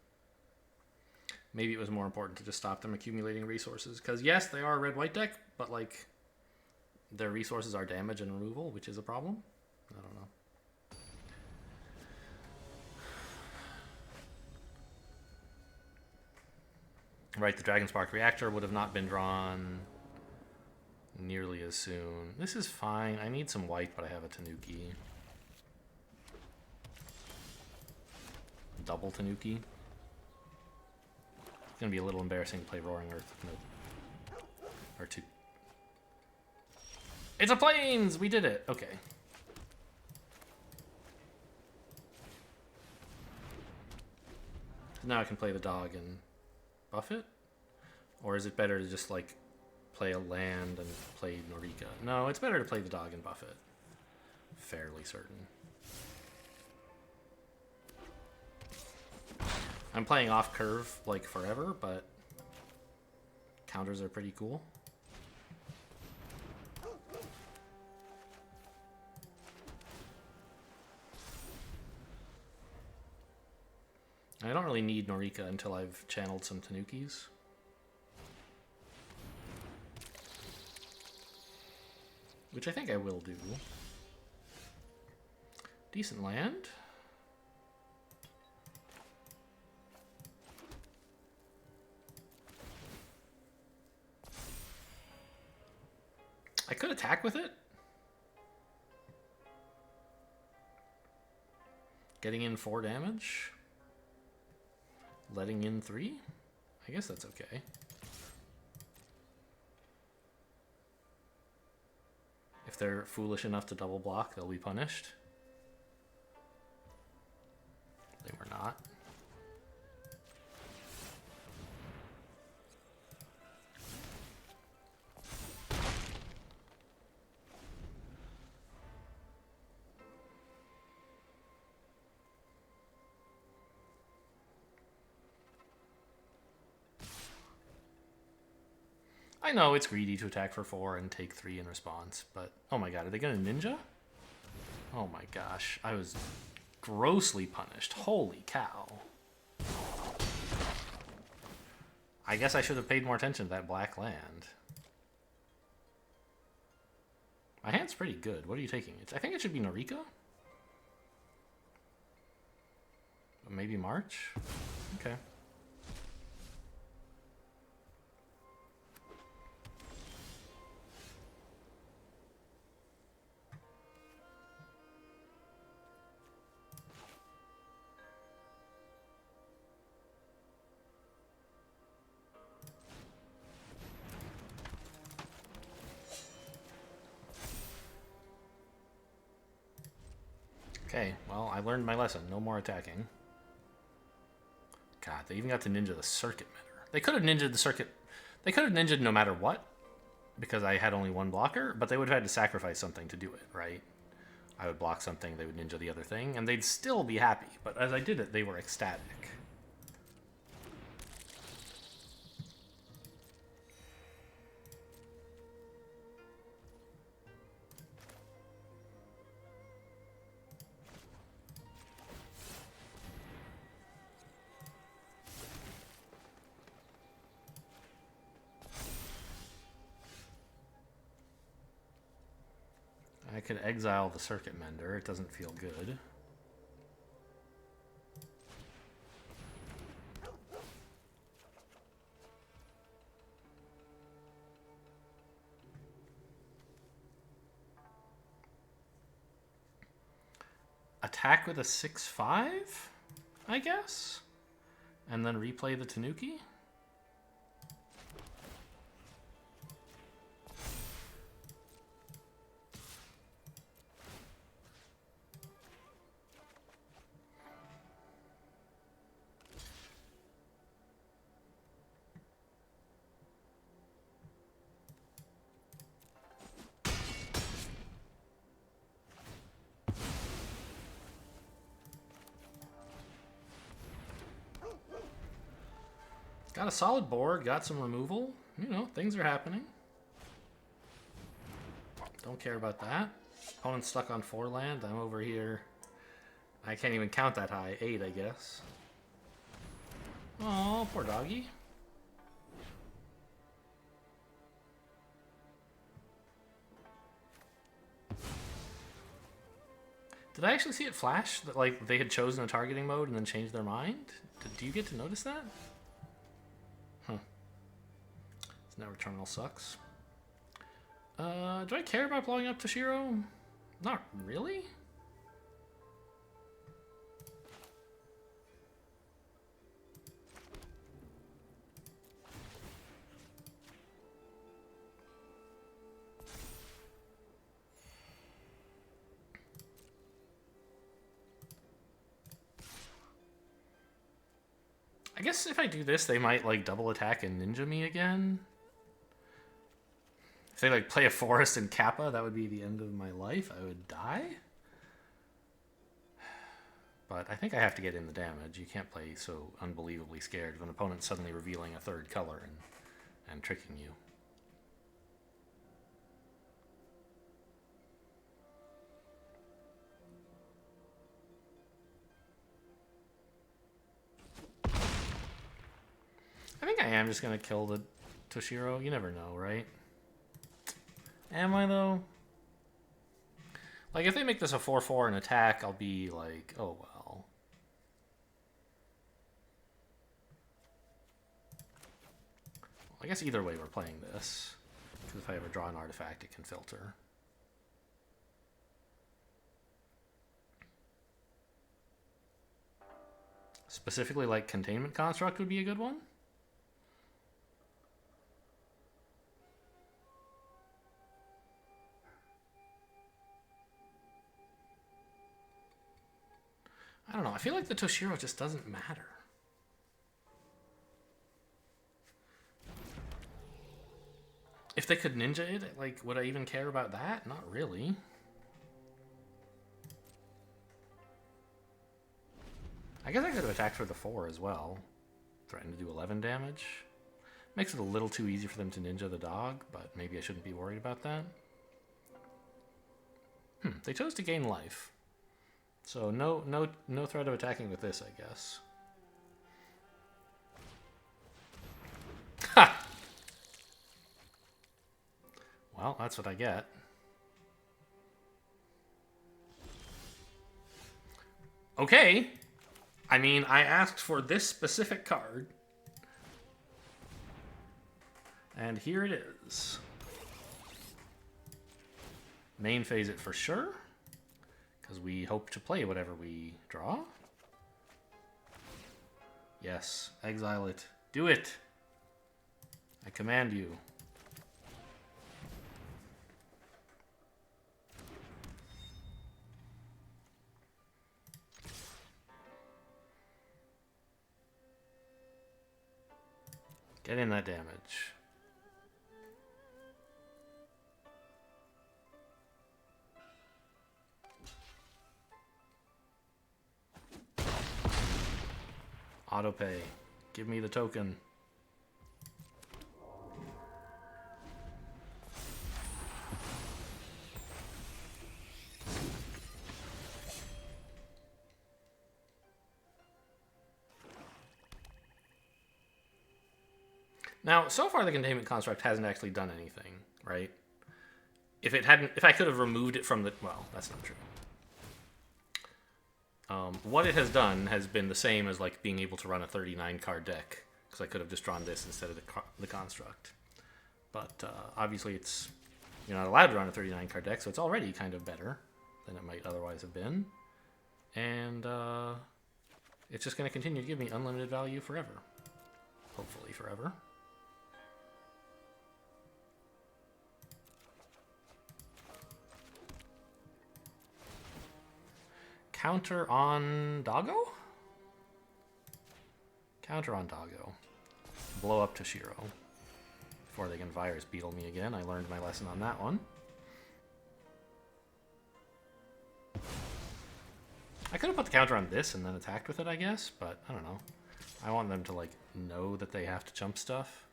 Maybe it was more important to just stop them accumulating resources, because yes, they are a red-white deck, but like their resources are damage and removal, which is a problem. I don't know. Right, the Dragon Spark reactor would have not been drawn nearly as soon. This is fine. I need some white, but I have a Tanuki. Double Tanuki. It's going to be a little embarrassing to play Roaring Earth. No. Or two. It's a plains! We did it! Okay. Now I can play the dog and buff it? Or is it better to just, like, play a land and play Norika? No, it's better to play the dog and buff it. Fairly certain. I'm playing off curve, like, forever, but counters are pretty cool. I don't really need Norika until I've channeled some Tanukis. Which I think I will do. Decent land. I could attack with it. Getting in 4 damage. Letting in 3? I guess that's okay. If they're foolish enough to double block, they'll be punished. They were not. I know it's greedy to attack for 4 and take 3 in response, but oh my god, are they gonna ninja? Oh my gosh, I was grossly punished. Holy cow. I guess I should have paid more attention to that black land. My hand's pretty good. What are you taking? I think it should be Norika? Maybe March? Okay. Okay, well, I learned my lesson. No more attacking. God, they even got to ninja the circuit mitter. They could have ninja'd the circuit. They could have ninja'd no matter what, because I had only 1 blocker, but they would have had to sacrifice something to do it, right? I would block something, they would ninja the other thing, and they'd still be happy. But as I did it, they were ecstatic. I could exile the Circuit Mender. It doesn't feel good. Attack with a 6/5, I guess? And then replay the Tanuki? Got a solid board, got some removal. You know, things are happening. Don't care about that. Opponent's stuck on 4 land. I'm over here. I can't even count that high. 8, I guess. Oh, poor doggy. Did I actually see it flash that like they had chosen a targeting mode and then changed their mind? Do you get to notice that? Huh. So now Returnal sucks. Do I care about blowing up Toshiro? Not really. I guess if I do this, they might like double attack and ninja me again. If they like play a forest and Kappa, that would be the end of my life. I would die. But I think I have to get in the damage. You can't play so unbelievably scared of an opponent suddenly revealing a 3rd color and tricking you. I think I am just going to kill the Toshiro. You never know, right? Am I, though? Like, if they make this a 4/4 and attack, I'll be like, oh, well. I guess either way we're playing this. Because if I ever draw an artifact, it can filter. Specifically, like, Containment Construct would be a good one. I don't know. I feel like the Toshiro just doesn't matter. If they could ninja it, like, would I even care about that? Not really. I guess I could have attacked for the 4 as well. Threatened to do 11 damage. Makes it a little too easy for them to ninja the dog, but maybe I shouldn't be worried about that. They chose to gain life. So no threat of attacking with this, I guess. Ha! Well, that's what I get. Okay. I mean, I asked for this specific card. And here it is. Main phase it for sure. Because we hope to play whatever we draw. Yes, exile it. Do it! I command you. Get in that damage. Autopay. Give me the token. Now, so far the Containment Construct hasn't actually done anything, right? if I could have removed it from the, well, that's not true. What it has done has been the same as like being able to run a 39 card deck, because I could have just drawn this instead of the construct. But obviously you're not allowed to run a 39 card deck, so it's already kind of better than it might otherwise have been. And it's just going to continue to give me unlimited value forever. Hopefully forever. Counter on Doggo? Counter on Doggo. Blow up Toshiro. Before they can Virus Beetle me again. I learned my lesson on that one. I could have put the counter on this and then attacked with it, I guess, but I don't know. I want them to, like, know that they have to jump stuff.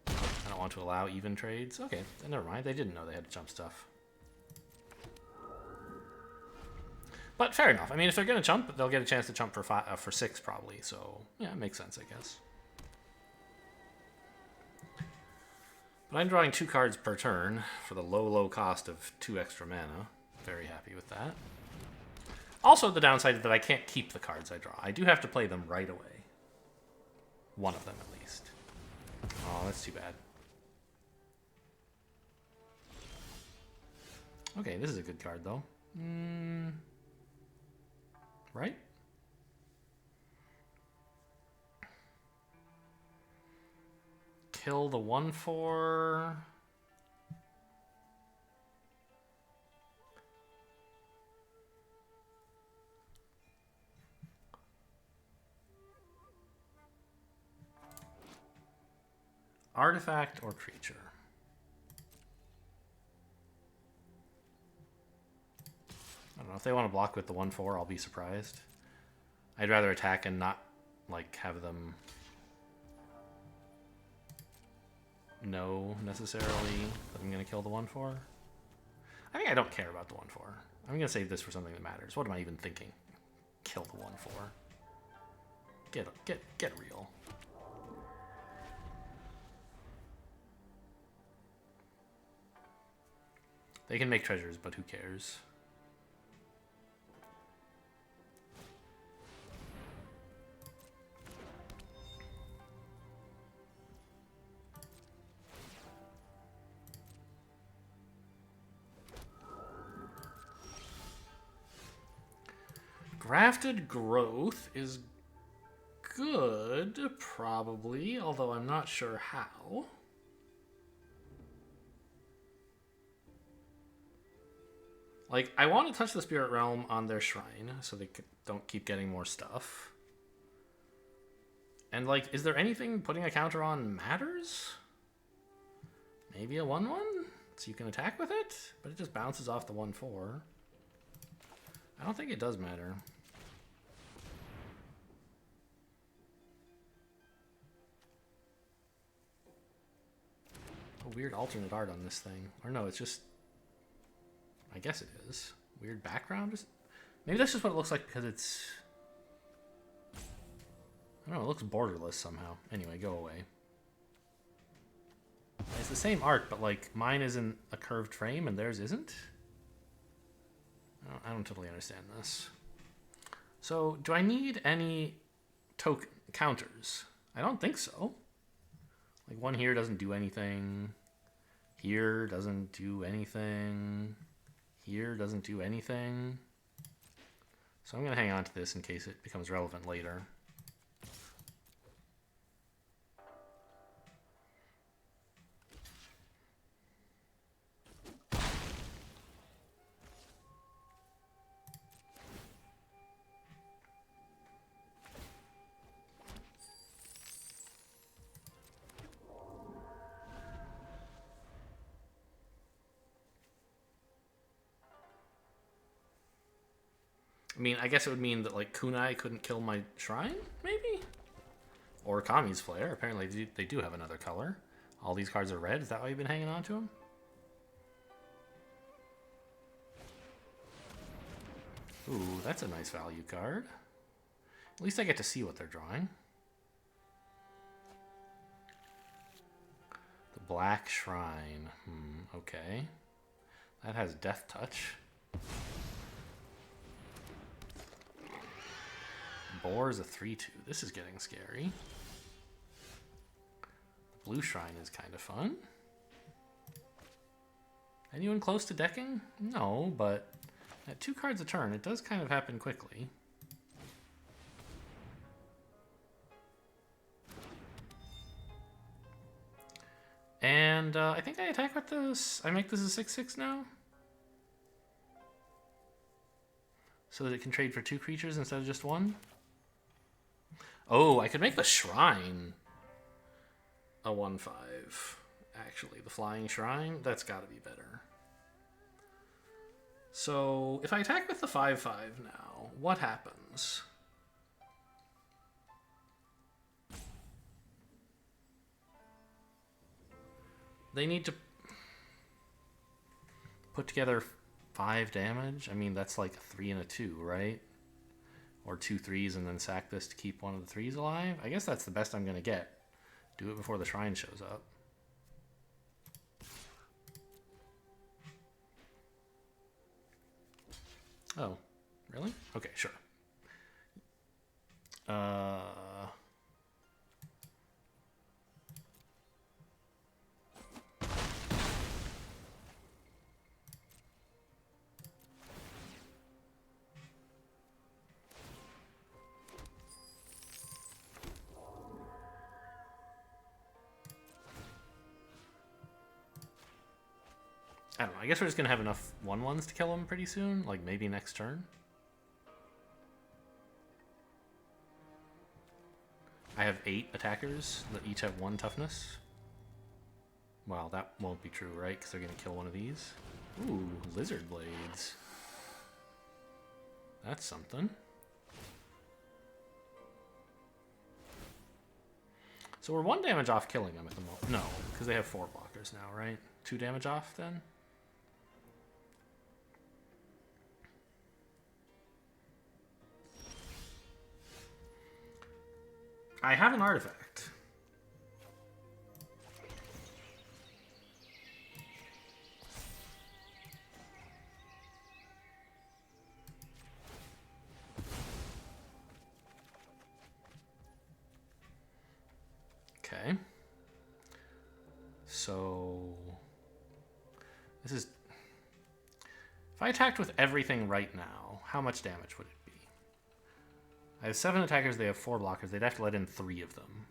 I don't want to allow even trades. Okay, never mind. They didn't know they had to jump stuff. But fair enough. I mean, if they're going to jump, they'll get a chance to jump for 6 probably. So, yeah, it makes sense, I guess. But I'm drawing 2 cards per turn for the low, low cost of 2 extra mana. Very happy with that. Also, the downside is that I can't keep the cards I draw. I do have to play them right away. One of them, at least. Oh, that's too bad. Okay, this is a good card, though. Right? Kill the 1/4. Artifact or creature? I don't know. If they want to block with the 1/4, I'll be surprised. I'd rather attack and not, like, have them know necessarily that I'm going to kill the 1/4. I think I don't care about the 1/4. I'm going to save this for something that matters. What am I even thinking? Kill the 1/4. Get real. They can make treasures, but who cares? Grafted Growth is good, probably, although I'm not sure how. Like, I want to touch the Spirit Realm on their shrine so they don't keep getting more stuff. And, like, is there anything putting a counter on matters? Maybe a 1/1? So you can attack with it? But it just bounces off the 1/4. I don't think it does matter. A weird alternate art on this thing. Or no, it's just... I guess it is. Weird background? Maybe that's just what it looks like because it's... I don't know, it looks borderless somehow. Anyway, go away. It's the same art, but like mine is in a curved frame and theirs isn't? I don't totally understand this. So, do I need any token counters? I don't think so. Like, one here doesn't do anything. Here doesn't do anything. Here doesn't do anything. So I'm going to hang on to this in case it becomes relevant later. I mean, I guess it would mean that, like, Kunai couldn't kill my shrine, maybe? Or Kami's Flare. Apparently, they do have another color. All these cards are red. Is that why you've been hanging on to them? Ooh, that's a nice value card. At least I get to see what they're drawing. The black shrine. Okay. That has death touch. Boar is a 3/2. This is getting scary. The blue shrine is kind of fun. Anyone close to decking? No, but at 2 cards a turn, it does kind of happen quickly. And I think I attack with this. I make this a 6/6 now. So that it can trade for 2 creatures instead of just 1. Oh, I could make the shrine a 1/5. Actually, the flying shrine, that's got to be better. So if I attack with the 5/5 now, what happens? They need to put together 5 damage. I mean, that's like a 3 and a 2, right? Or 2 3s and then sack this to keep one of the 3s alive. I guess that's the best I'm going to get. Do it before the shrine shows up. Oh, really? Okay, sure. I don't know. I guess we're just going to have enough 1/1s to kill him pretty soon. Like, maybe next turn. I have 8 attackers that each have 1 toughness. Well, that won't be true, right? Because they're going to kill one of these. Ooh, lizard blades. That's something. So we're 1 damage off killing them at the moment. No, because they have 4 blockers now, right? 2 damage off then? I have an artifact. Okay. So this is, if I attacked with everything right now, how much damage would it be? I have 7 attackers, they have 4 blockers. They'd have to let in 3 of them.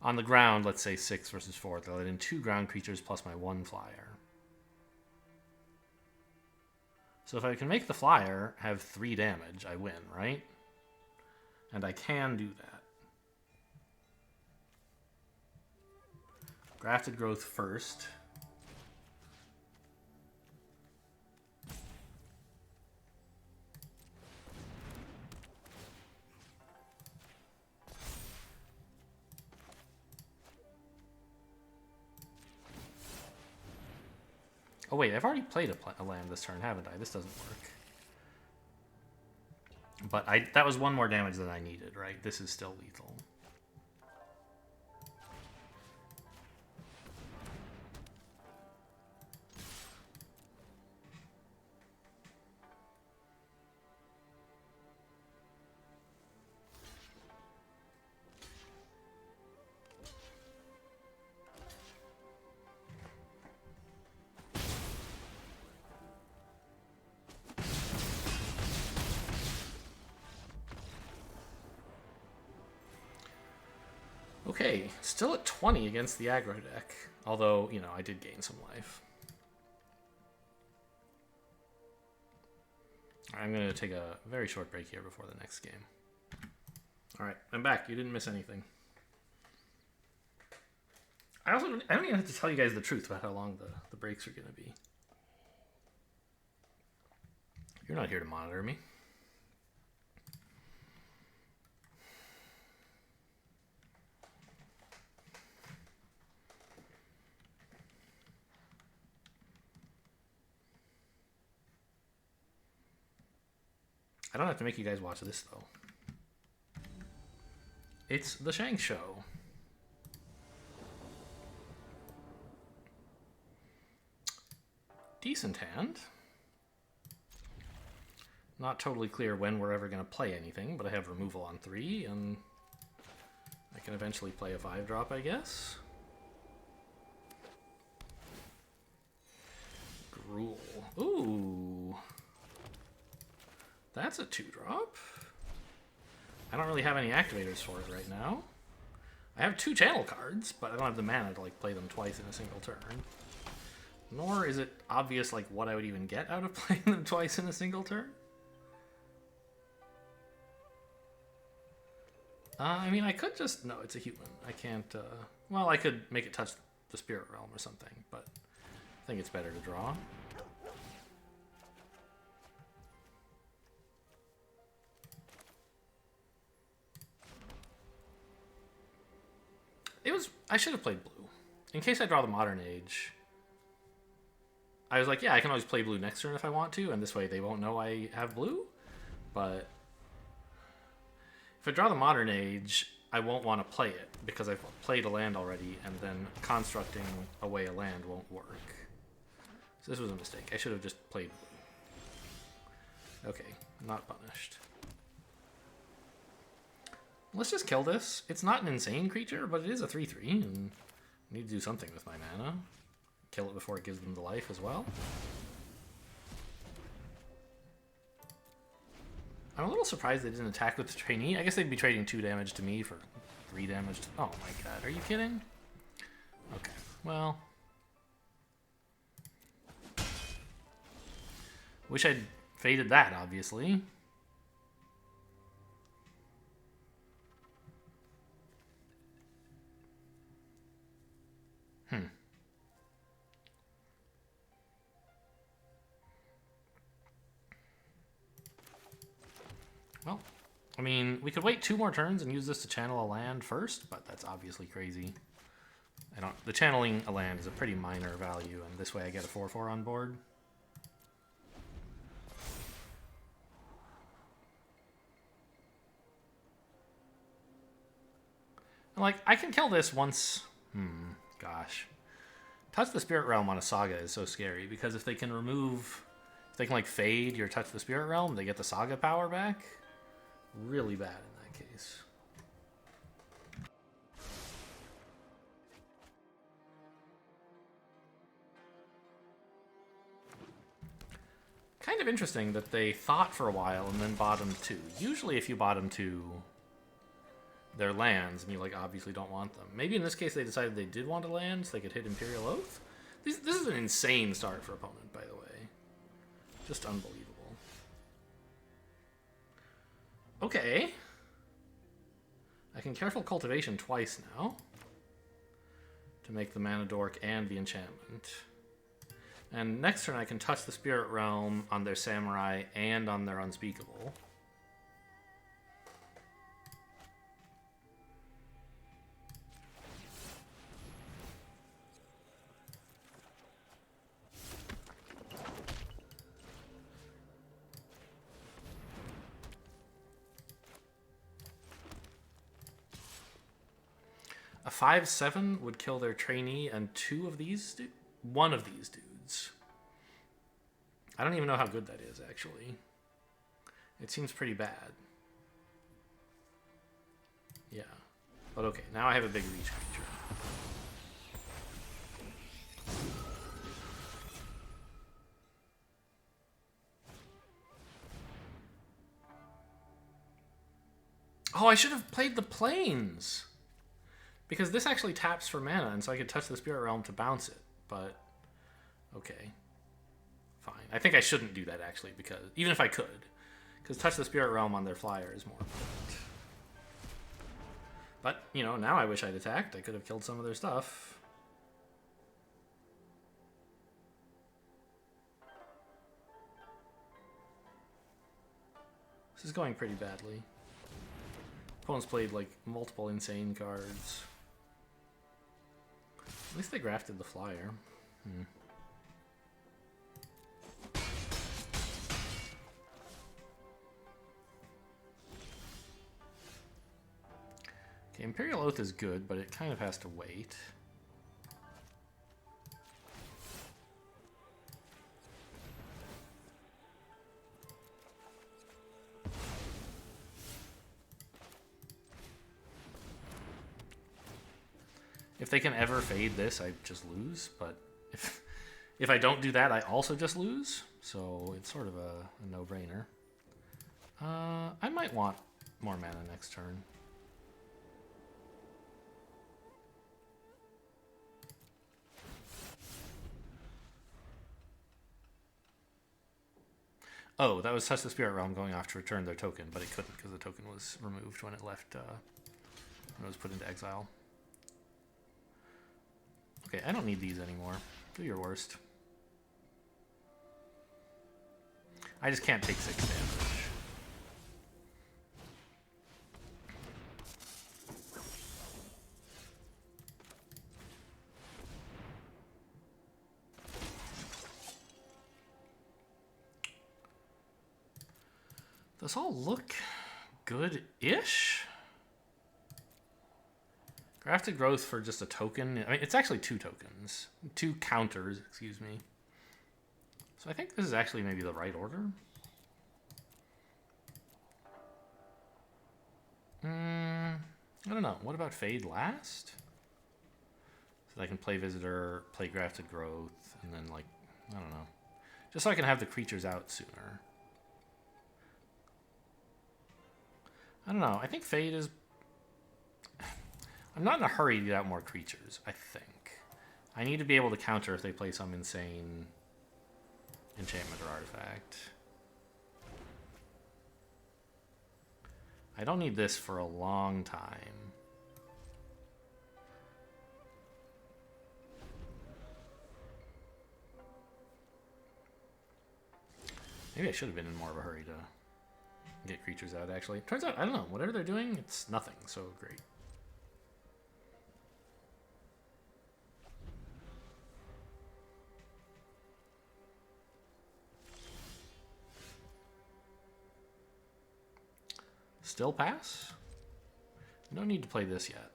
On the ground, let's say 6 versus 4. They'll let in 2 ground creatures plus my 1 flyer. So if I can make the flyer have 3 damage, I win, right? And I can do that. Grafted Growth first. Oh wait, I've already played a land this turn, haven't I? This doesn't work. But that was 1 more damage than I needed, right? This is still lethal. Okay, still at 20 against the aggro deck. Although, you know, I did gain some life. I'm going to take a very short break here before the next game. Alright, I'm back. You didn't miss anything. I don't even have to tell you guys the truth about how long the breaks are going to be. You're not here to monitor me. I don't have to make you guys watch this, though. It's the Shank Show. decent hand. Not totally clear when we're ever going to play anything, but I have removal on 3, and I can eventually play a 5-drop, I guess. Gruul. Ooh. That's a 2-drop. I don't really have any activators for it right now. I have 2 channel cards, but I don't have the mana to like play them twice in a single turn. Nor is it obvious like what I would even get out of playing them twice in a single turn. I mean, I could just... No, it's a human. I can't... Well, I could make it touch the Spirit Realm or something, but I think it's better to draw. It was... I should have played blue. In case I draw the Modern Age, I was like, yeah, I can always play blue next turn if I want to, and this way they won't know I have blue. But if I draw the Modern Age, I won't want to play it, because I've played a land already, and then constructing away a land won't work. So this was a mistake. I should have just played blue. Okay, not punished. Let's just kill this. It's not an insane creature, but it is a 3/3, and I need to do something with my mana. Kill it before it gives them the life as well. I'm a little surprised they didn't attack with the trainee. I guess they'd be trading 2 damage to me for 3 damage. Oh my god, are you kidding? Okay, well. Wish I'd faded that, obviously. Well, I mean, we could wait 2 more turns and use this to channel a land first, but that's obviously crazy. The channeling a land is a pretty minor value, and this way I get a 4/4 on board. And like, I can kill this once. Gosh. Touch the Spirit Realm on a Saga is so scary, because if they can remove... If they can like fade your Touch the Spirit Realm, they get the Saga power back. Really bad in that case. Kind of interesting that they thought for a while and then bottomed 2. Usually if you bottom 2 their lands and you like obviously don't want them. Maybe in this case they decided they did want a land so they could hit Imperial Oath. This is an insane start for opponent, by the way. Just unbelievable. Okay. I can Careful Cultivation twice now to make the Mana Dork and the enchantment. And next turn I can touch the Spirit Realm on their Samurai and on their Unspeakable. A 5/7 would kill their trainee and 2 of these, one of these dudes. I don't even know how good that is, actually. It seems pretty bad. Yeah. But okay, now I have a big reach creature. Oh, I should have played the Plains! Because this actually taps for mana, and so I could touch the Spirit Realm to bounce it. But, okay. Fine. I think I shouldn't do that, actually, because even if I could. Because touch the Spirit Realm on their flyer is more important. But, you know, now I wish I'd attacked. I could have killed some of their stuff. This is going pretty badly. Opponents played, like, multiple insane cards. At least they grafted the flyer. Okay, Imperial Oath is good, but it kind of has to wait. If they can ever fade this, I just lose. But if I don't do that, I also just lose. So it's sort of a no-brainer. I might want more mana next turn. Oh, that was Touch the Spirit Realm going off to return their token, but it couldn't because the token was removed when it left, when it was put into exile. Okay, I don't need these anymore. Do your worst. I just can't take 6 damage. Does all look good-ish? Grafted Growth for just a token. I mean, it's actually 2 tokens. 2 counters, excuse me. So I think this is actually maybe the right order. I don't know. What about Fade last? So that I can play Visitor, play Grafted Growth, and then, like, I don't know. Just so I can have the creatures out sooner. I don't know. I think Fade is... I'm not in a hurry to get out more creatures, I think. I need to be able to counter if they play some insane enchantment or artifact. I don't need this for a long time. Maybe I should have been in more of a hurry to get creatures out, actually. Turns out, I don't know, whatever they're doing, it's nothing, so great. Still pass? No need to play this yet.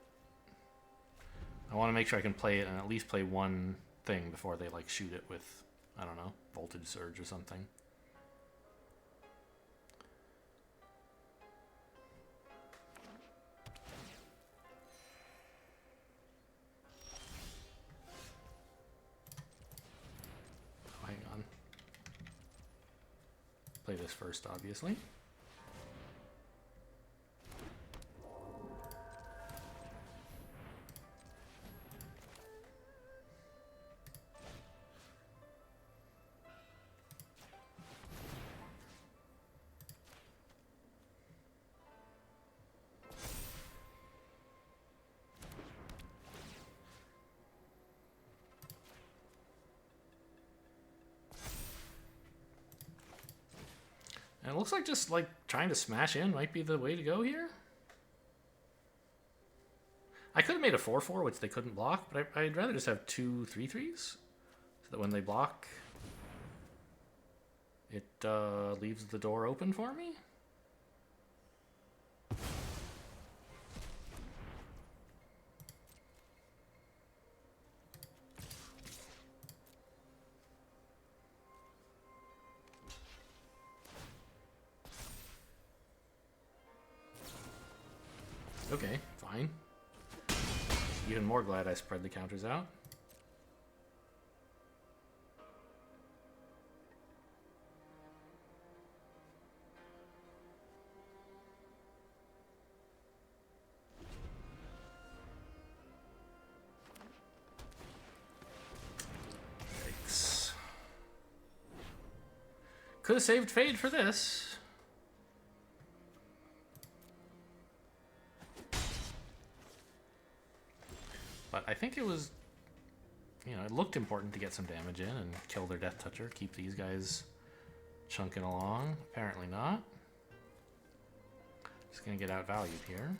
I want to make sure I can play it and at least play one thing before they, like, shoot it with, I don't know, Voltage Surge or something. Play this first, obviously. And it looks like just, like, trying to smash in might be the way to go here. I could have made a 4/4, which they couldn't block, but I'd rather just have 2 3/3s, so that when they block, it leaves the door open for me. Okay, fine. Even more glad I spread the counters out. Yikes. Could have saved Fade for this. But I think it was, you know, it looked important to get some damage in and kill their Death Toucher, keep these guys chunking along. Apparently not. Just gonna get outvalued here.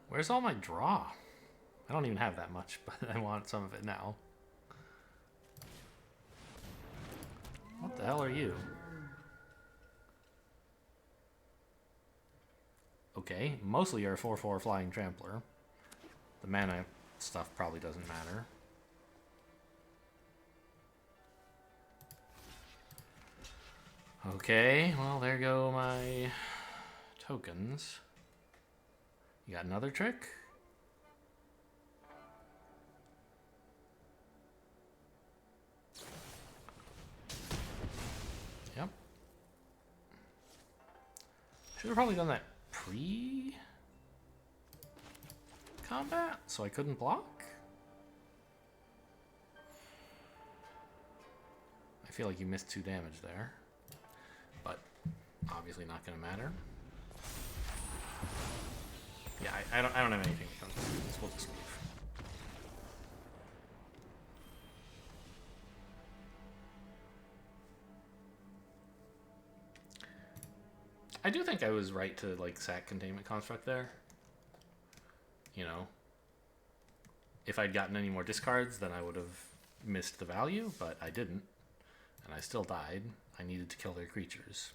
Where's all my draw? I don't even have that much, but I want some of it now. What the hell are you? Okay, mostly you're a 4/4 flying trampler. The mana stuff probably doesn't matter. Okay, well, there go my tokens. You got another trick? Yep. Should have probably done that pre-combat, so I couldn't block. I feel like you missed 2 damage there, but obviously not going to matter. Yeah, I don't have anything to come to this. We'll just leave. I do think I was right to like sack Containment Construct there. You know, if I'd gotten any more discards, then I would have missed the value, but I didn't, and I still died. I needed to kill their creatures.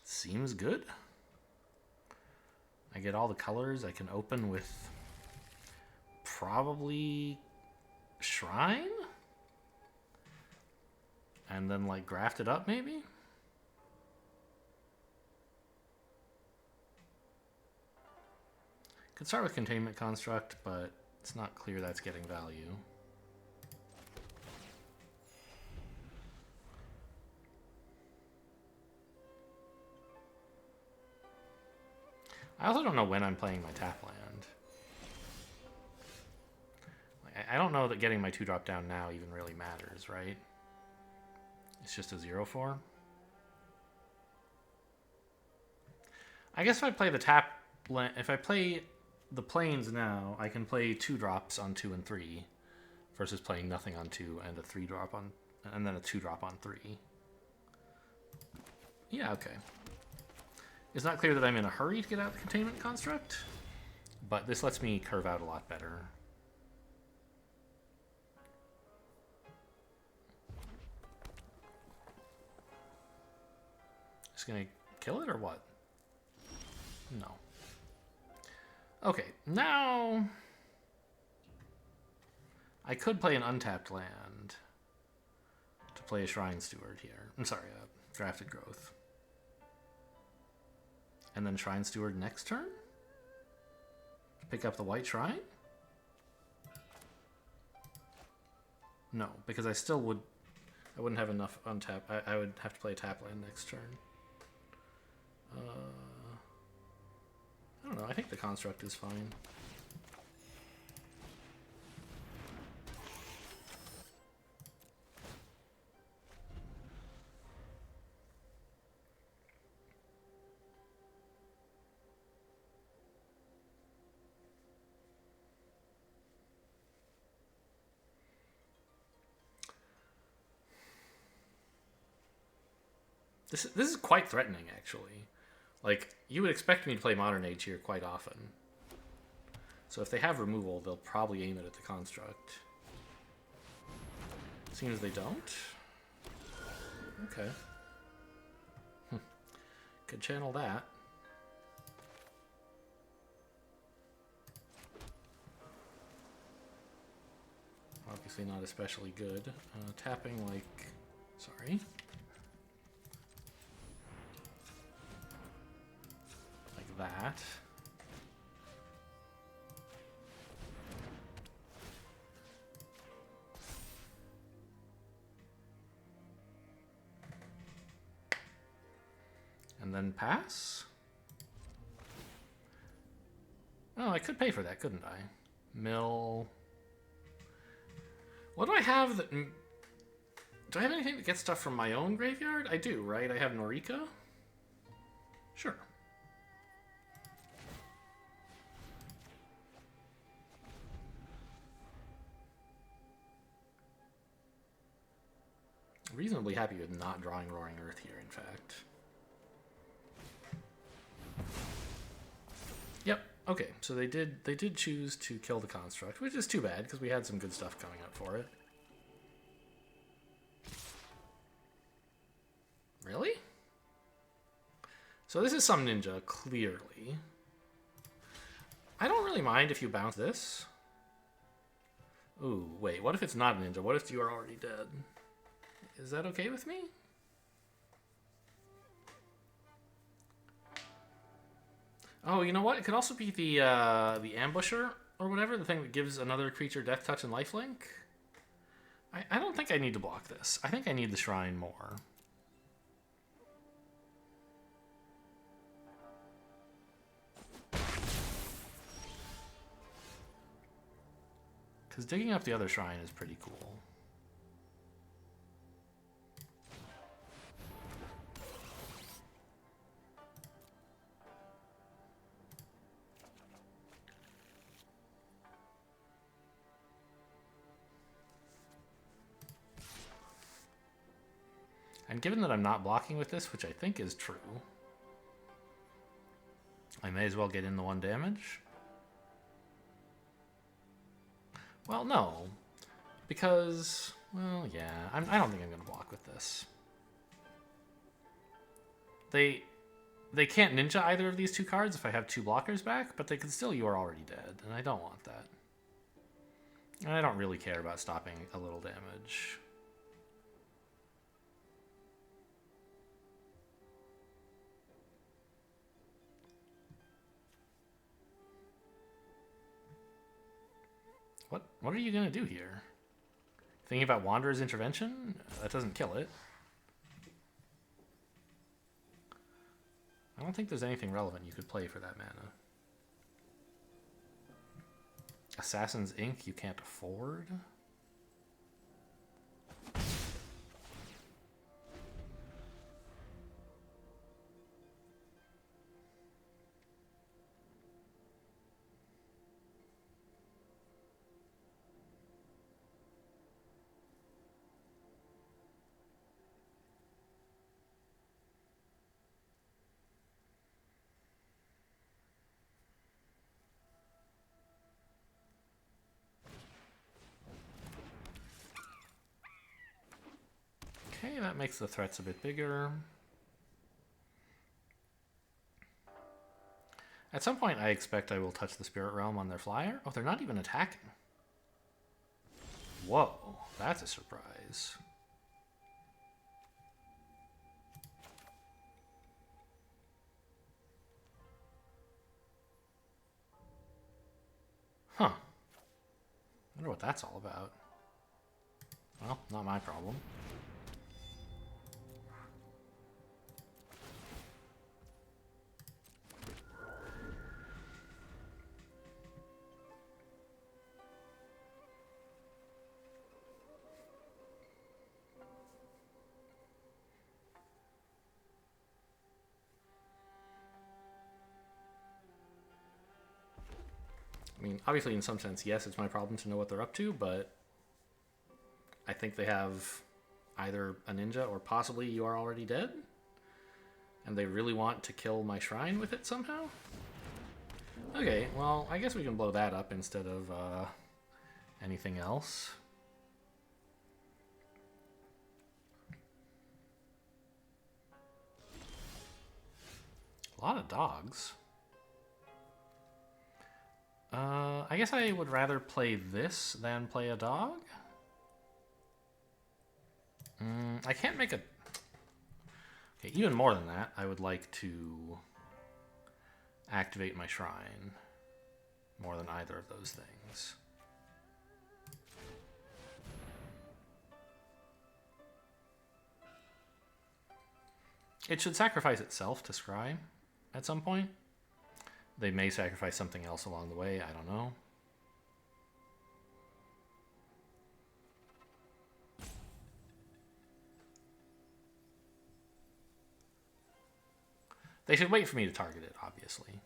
Seems good. I get all the colors. I can open with probably Shrine? And then like graft it up maybe? Could start with Containment Construct, but it's not clear that's getting value. I also don't know when I'm playing my tap land. I don't know that getting my 2-drop down now even really matters, right? It's just a 0/4. I guess if I play the tap land, if I play the plains now, I can play 2-drops on 2 and 3 versus playing nothing on 2 and a 3-drop on, and then a 2-drop on 3. Yeah, okay. It's not clear that I'm in a hurry to get out the Containment Construct, but this lets me curve out a lot better. Just gonna kill it or what? No. Okay, now I could play an untapped land to play a Shrine Steward here. I'm sorry, Drafted Growth. And then Shrine Steward next turn? Pick up the white shrine? No, because I still would... I wouldn't have enough untap. I would have to play a tap land next turn. I don't know, I think the construct is fine. This is quite threatening, actually. Like, you would expect me to play Modern Age here quite often. So if they have removal, they'll probably aim it at the construct. Seems they don't. Okay. Could channel that. Obviously not especially good. Tapping like... Sorry. That. And then pass? Oh, I could pay for that, couldn't I? Mill. What do I have that... Do I have anything that gets stuff from my own graveyard? I do, right? I have Norika? Sure. Reasonably happy with not drawing Roaring Earth here, in fact. Yep. Okay, so they did choose to kill the construct, which is too bad because we had some good stuff coming up for it. Really? So this is some ninja, clearly. I don't really mind if you bounce this. Ooh, wait, what if it's not a ninja? What if you are already dead? Is that okay with me? Oh, you know what? It could also be the ambusher or whatever, the thing that gives another creature death touch and lifelink. I don't think I need to block this. I think I need the shrine more. Because digging up the other shrine is pretty cool. And given that I'm not blocking with this, which I think is true, I may as well get in the 1 damage. Well, no. Because, well, yeah, I don't think I'm going to block with this. They can't ninja either of these 2 cards if I have 2 blockers back, but they can still You Are Already Dead, and I don't want that. And I don't really care about stopping a little damage. What are you going to do here? Thinking about Wanderer's Intervention? That doesn't kill it. I don't think there's anything relevant you could play for that mana. Assassin's Ink you can't afford? Okay, that makes the threats a bit bigger. At some point, I expect I will touch the Spirit Realm on their flyer. Oh, they're not even attacking. Whoa, that's a surprise. Huh. I wonder what that's all about. Well, not my problem. I mean, obviously, in some sense, yes, it's my problem to know what they're up to, but I think they have either a ninja or possibly You Are Already Dead, and they really want to kill my shrine with it somehow? Okay, well, I guess we can blow that up instead of anything else. A lot of dogs. I guess I would rather play this than play a dog. I can't make a... Okay, even more than that, I would like to activate my shrine more than either of those things. It should sacrifice itself to scry at some point. They may sacrifice something else along the way, I don't know. They should wait for me to target it, obviously.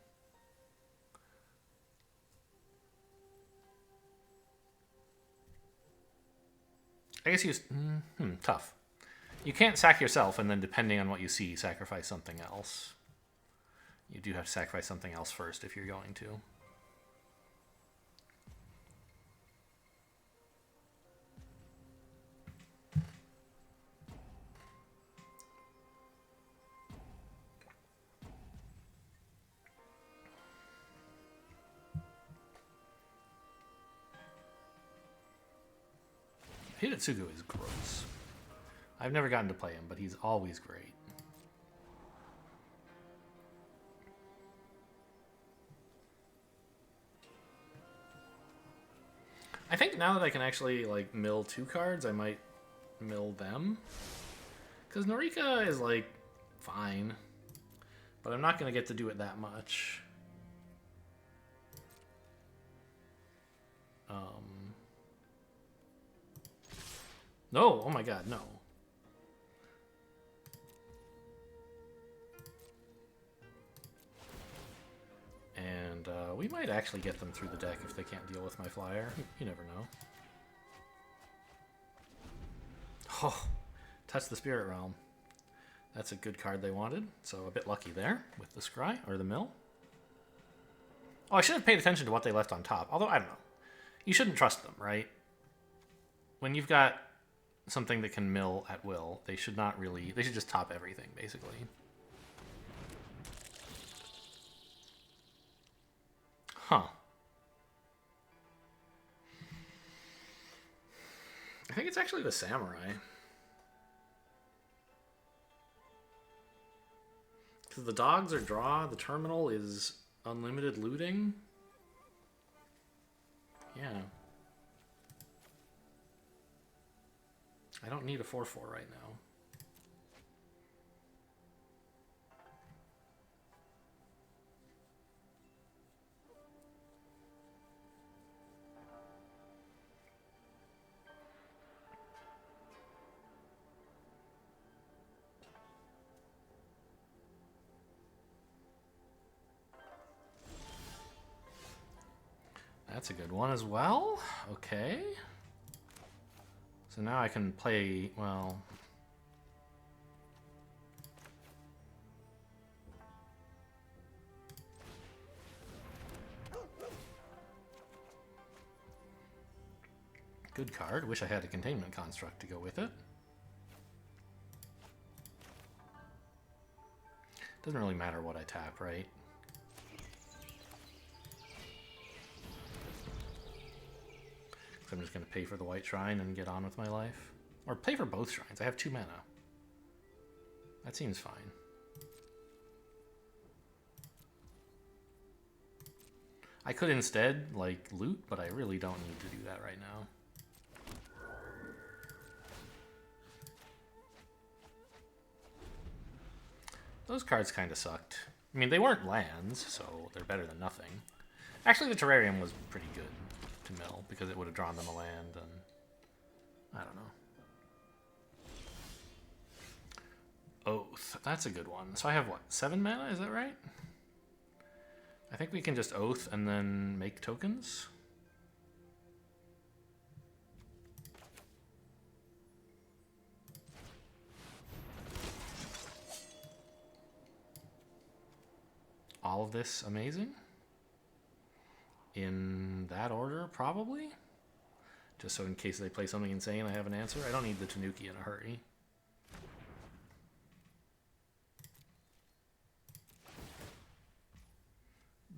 I guess he was... tough. You can't sack yourself and then, depending on what you see, sacrifice something else. You do have to sacrifice something else first if you're going to. Hidetsugu is gross. I've never gotten to play him, but he's always great. I think now that I can actually like mill 2 cards, I might mill them. Because Norika is like fine, but I'm not going to get to do it that much. No, oh my god, no. And we might actually get them through the deck if they can't deal with my flyer. You never know. Oh, touch the Spirit Realm. That's a good card they wanted, so a bit lucky there with the Scry, or the mill. Oh, I should have paid attention to what they left on top, although I don't know. You shouldn't trust them, right? When you've got something that can mill at will, they should not really... They should just top everything, basically. Huh. I think it's actually the Samurai. Because the dogs are draw, the terminal is unlimited looting. Yeah. I don't need a 4/4 right now. That's a good one as well. Okay. So now I can play, well... Good card. Wish I had a Containment Construct to go with it. Doesn't really matter what I tap, right? I'm just going to pay for the White Shrine and get on with my life. Or pay for both shrines. I have 2 mana. That seems fine. I could instead, like, loot, but I really don't need to do that right now. Those cards kind of sucked. I mean, they weren't lands, so they're better than nothing. Actually, the Terrarium was pretty good to mill, because it would have drawn them a land, and I don't know. Oath. That's a good one. So I have, what, 7 mana? Is that right? I think we can just Oath and then make tokens. All of this amazing. In that order, probably. Just so in case they play something insane, I have an answer. I don't need the Tanuki in a hurry.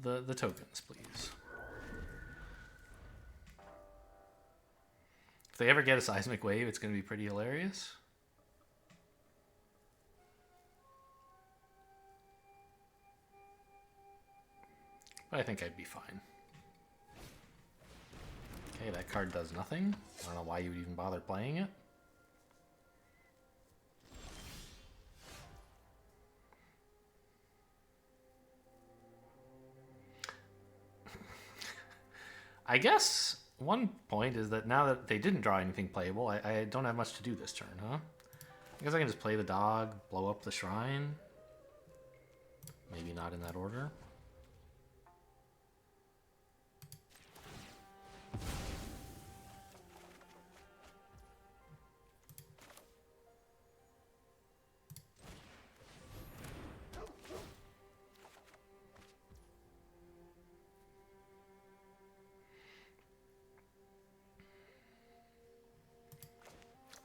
The tokens, please. If they ever get a Seismic Wave, it's going to be pretty hilarious. But I think I'd be fine. Okay, that card does nothing. I don't know why you would even bother playing it. I guess one point is that now that they didn't draw anything playable, I don't have much to do this turn, huh? I guess I can just play the dog, blow up the shrine. Maybe not in that order.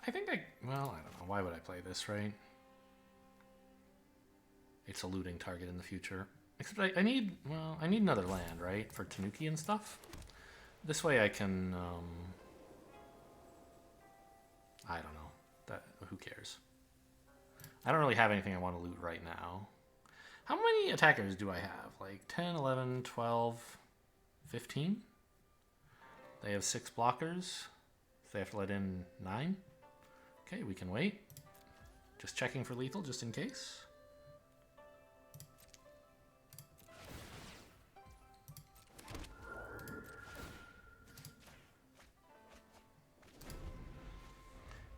I think well, I don't know. Why would I play this, right? It's a looting target in the future. Except I need, well, I need another land, right? For Tanuki and stuff. This way I can, I don't know. Who cares? I don't really have anything I want to loot right now. How many attackers do I have? Like 10, 11, 12, 15? They have 6 blockers. So they have to let in 9. Okay, we can wait. Just checking for lethal, just in case.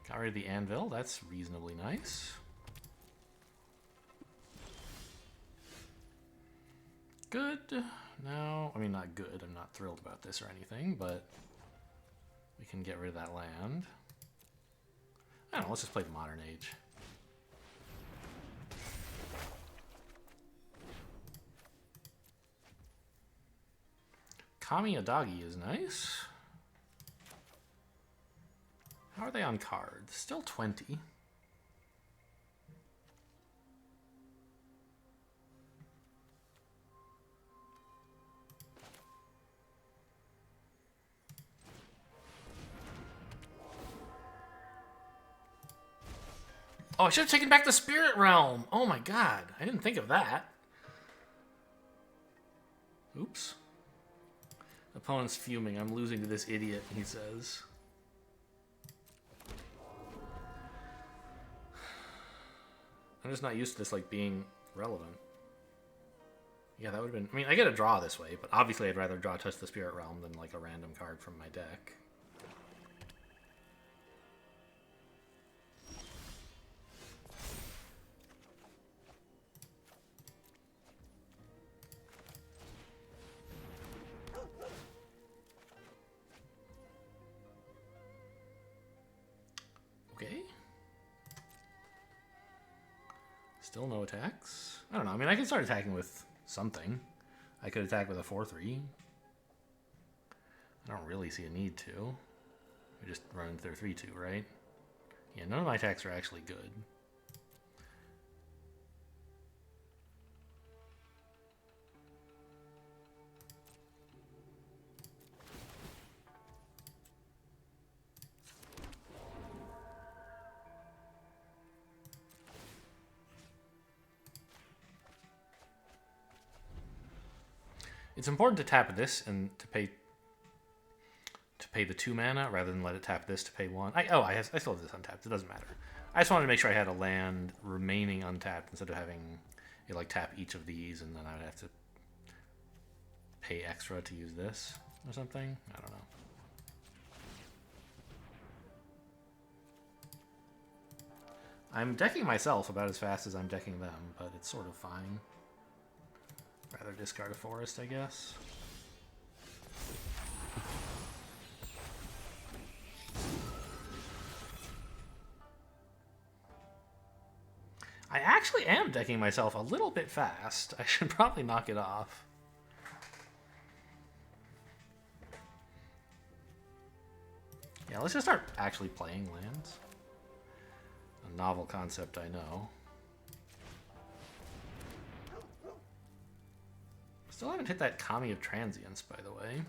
Got rid of the anvil. That's reasonably nice. Good. Now, I mean, not good. I'm not thrilled about this or anything, but we can get rid of that land. I don't know. Let's just play the Modern Age. Kami Adagi is nice. How are they on cards? Still 20. Oh, I should have taken back the Spirit Realm. Oh my god. I didn't think of that. Oops. Opponent's fuming. I'm losing to this idiot, he says. I'm just not used to this, like, being relevant. Yeah, that would have been... I mean, I get a draw this way, but obviously I'd rather draw Touch the Spirit Realm than, like, a random card from my deck. Okay. Still no attacks? I don't know. I mean, I can start attacking with something. I could attack with a 4-3. I don't really see a need to. We just run into their 3-2, right? Yeah, none of my attacks are actually good. It's important to tap this and to pay the 2 mana rather than let it tap this to pay 1. I still have this untapped. It doesn't matter. I just wanted to make sure I had a land remaining untapped instead of having it like tap each of these and then I would have to pay extra to use this or something. I don't know. I'm decking myself about as fast as I'm decking them, but it's sort of fine. Rather discard a forest, I guess. I actually am decking myself a little bit fast. I should probably knock it off. Yeah, let's just start actually playing lands. A novel concept, I know. Still haven't hit that Kami of Transience, by the way.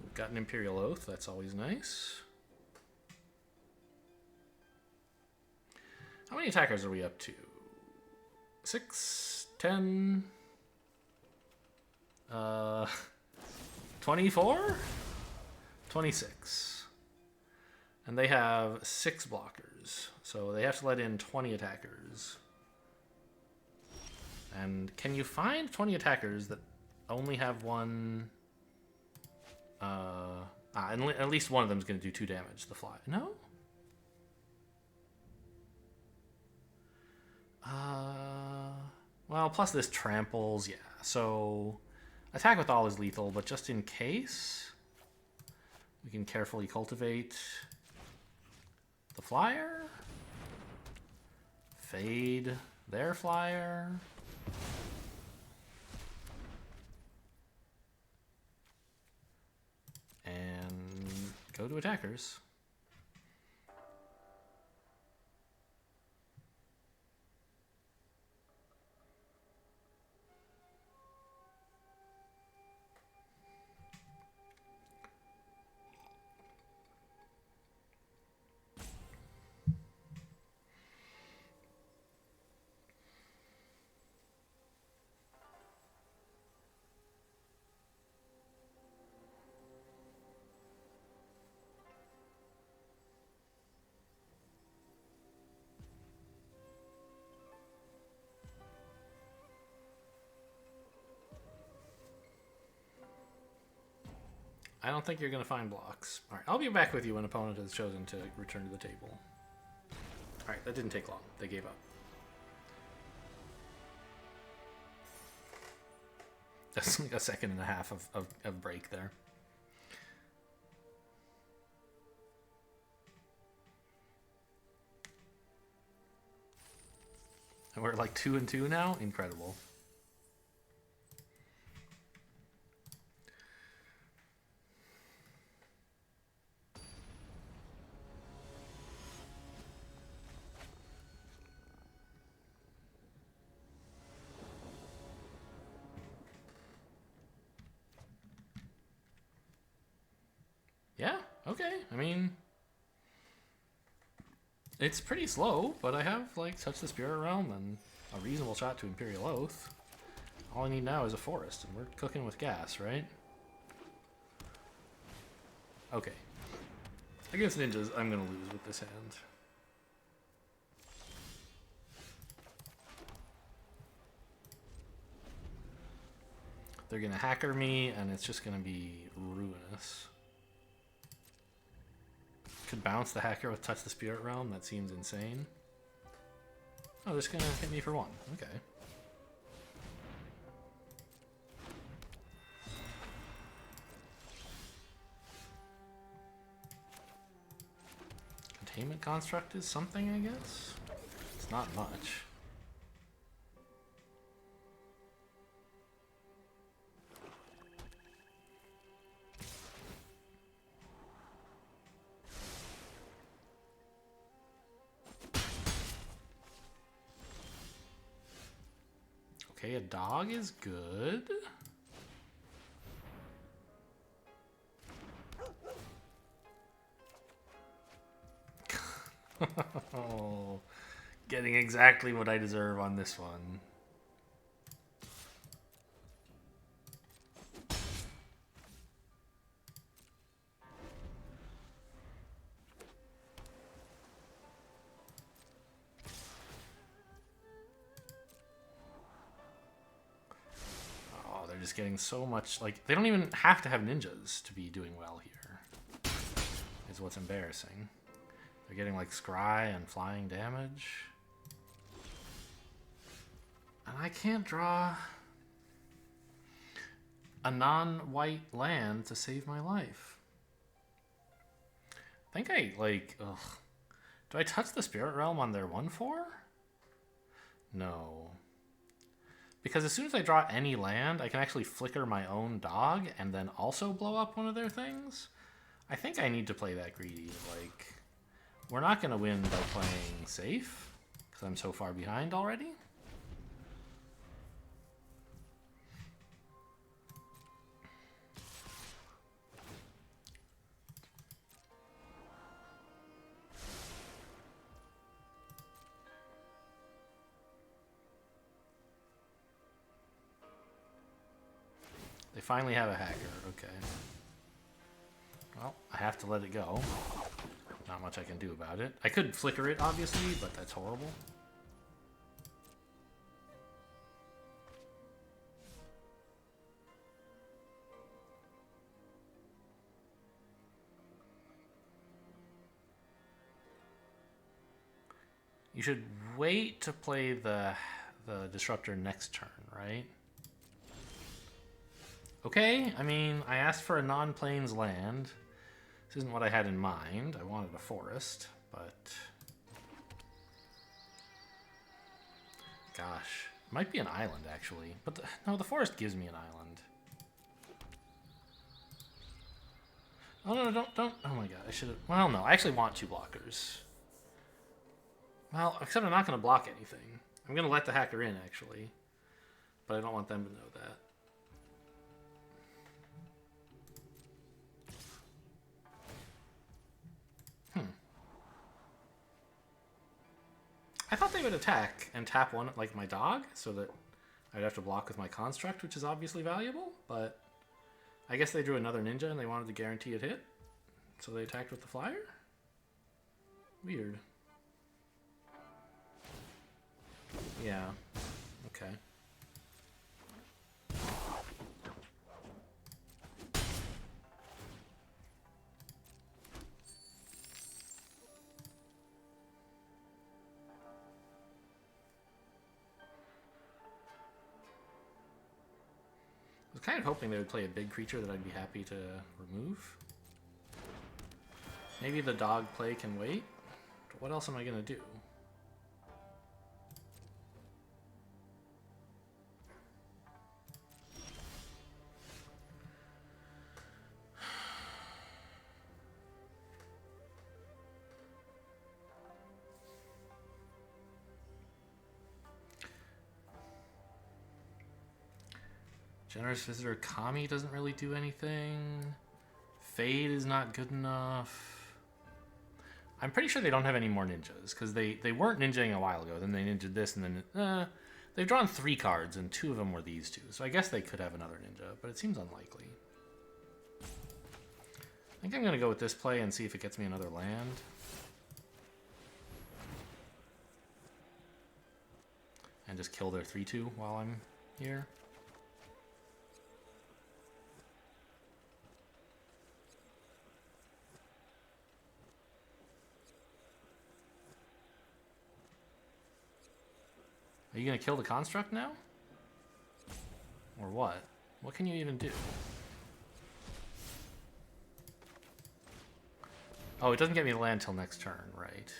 We've got an Imperial Oath, that's always nice. How many attackers are we up to? 6, 10, 24, 26. And they have 6 blockers, so they have to let in 20 attackers. And can you find 20 attackers that only have one? And at least one of them is going to do 2 damage. The fly. No. Well, plus this tramples, yeah. So, attack with all is lethal, but just in case, We can carefully cultivate the flyer. Fade their flyer. And go to attackers. I don't think you're going to find blocks. All right, I'll be back with you when opponent has chosen to return to the table. All right, that didn't take long. They gave up. That's like a second and a half of break there. And we're like 2-2 now? Incredible. Yeah, okay. I mean, it's pretty slow, but I have, like, Touch the Spirit Realm and a reasonable shot to Imperial Oath. All I need now is a forest, and we're cooking with gas, right? Okay. Against ninjas, I'm going to lose with this hand. They're going to hacker me, and it's just going to be ruinous. Could bounce the hacker with Touch the Spirit Realm. That seems insane. Oh, they're just gonna hit me for 1. Okay. Containment Construct is something, I guess? It's not much. Okay, a dog is good. Oh, getting exactly what I deserve on this one. Just getting so much, like, they don't even have to have ninjas to be doing well here, is what's embarrassing. They're getting like scry and flying damage, and I can't draw a non-white land to save my life. I think I, like, ugh. Do I touch the Spirit Realm on their 1/4? No. Because as soon as I draw any land, I can actually flicker my own dog and then also blow up one of their things. I think I need to play that greedy. Like, we're not going to win by playing safe, because I'm so far behind already. They finally have a hacker, okay. Well, I have to let it go. Not much I can do about it. I could flicker it, obviously, but that's horrible. You should wait to play the disruptor next turn, right? Okay, I mean, I asked for a non-plains land. This isn't what I had in mind. I wanted a forest, but... Gosh. It might be an island, actually. But no, the forest gives me an island. Oh, no, don't. Oh my god, I should have... Well, no, I actually want 2 blockers. Well, except I'm not going to block anything. I'm going to let the hacker in, actually. But I don't want them to know that. I thought they would attack and tap one, like my dog, so that I'd have to block with my construct, which is obviously valuable, but I guess they drew another ninja and they wanted to guarantee it hit, so they attacked with the flyer? Weird. Yeah. Okay. I was kind of hoping they would play a big creature that I'd be happy to remove. Maybe the dog play can wait? But what else am I going to do? Generous Visitor Kami doesn't really do anything. Fade is not good enough. I'm pretty sure they don't have any more ninjas, because they weren't ninjaing a while ago. Then they ninja'd this, and then... they've drawn 3 cards, and 2 of them were these 2. So I guess they could have another ninja, but it seems unlikely. I think I'm going to go with this play and see if it gets me another land. And just kill their 3/2 while I'm here. Are you going to kill the construct now? Or what? What can you even do? Oh, it doesn't get me the land till next turn, right?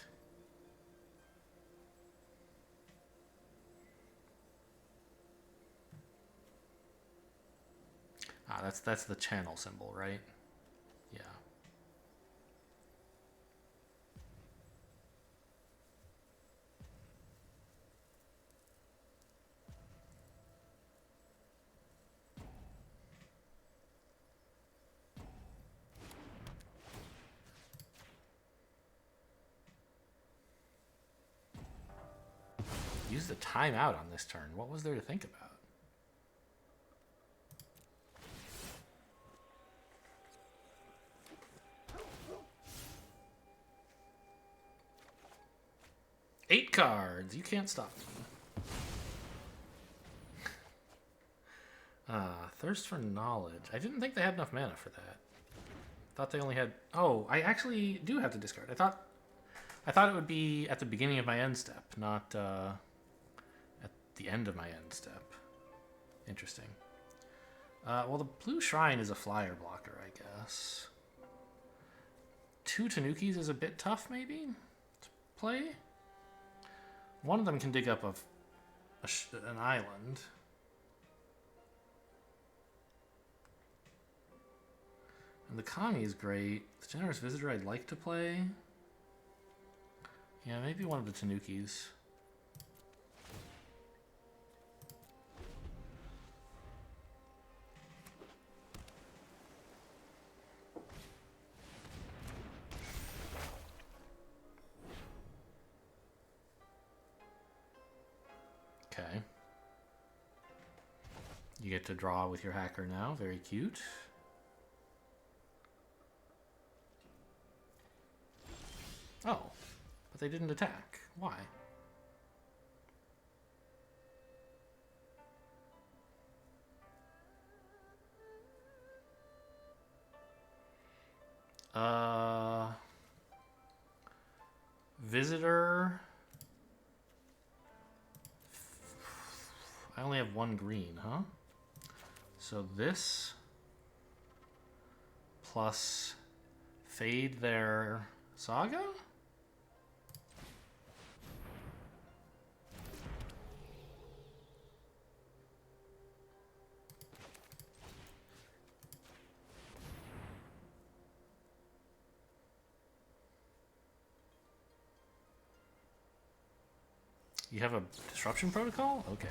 Ah, that's the channel symbol, right? Yeah. Use the timeout on this turn. What was there to think about? Eight cards. You can't stop me. Thirst for Knowledge. I didn't think they had enough mana for that. Thought they only had... Oh, I actually do have to discard. I thought it would be at the beginning of my end step, not at the end of my end step. Interesting. Well, the blue shrine is a flyer blocker, I guess. 2 Tanukis is a bit tough, maybe, to play. One of them can dig up an island. And the Kami is great. The Generous Visitor I'd like to play. Yeah, maybe one of the Tanukis. Okay. You get to draw with your hacker now. Very cute. Oh, but they didn't attack. Why? Visitor. I only have 1 green, huh? So this plus fade their Saga? You have a disruption protocol? Okay.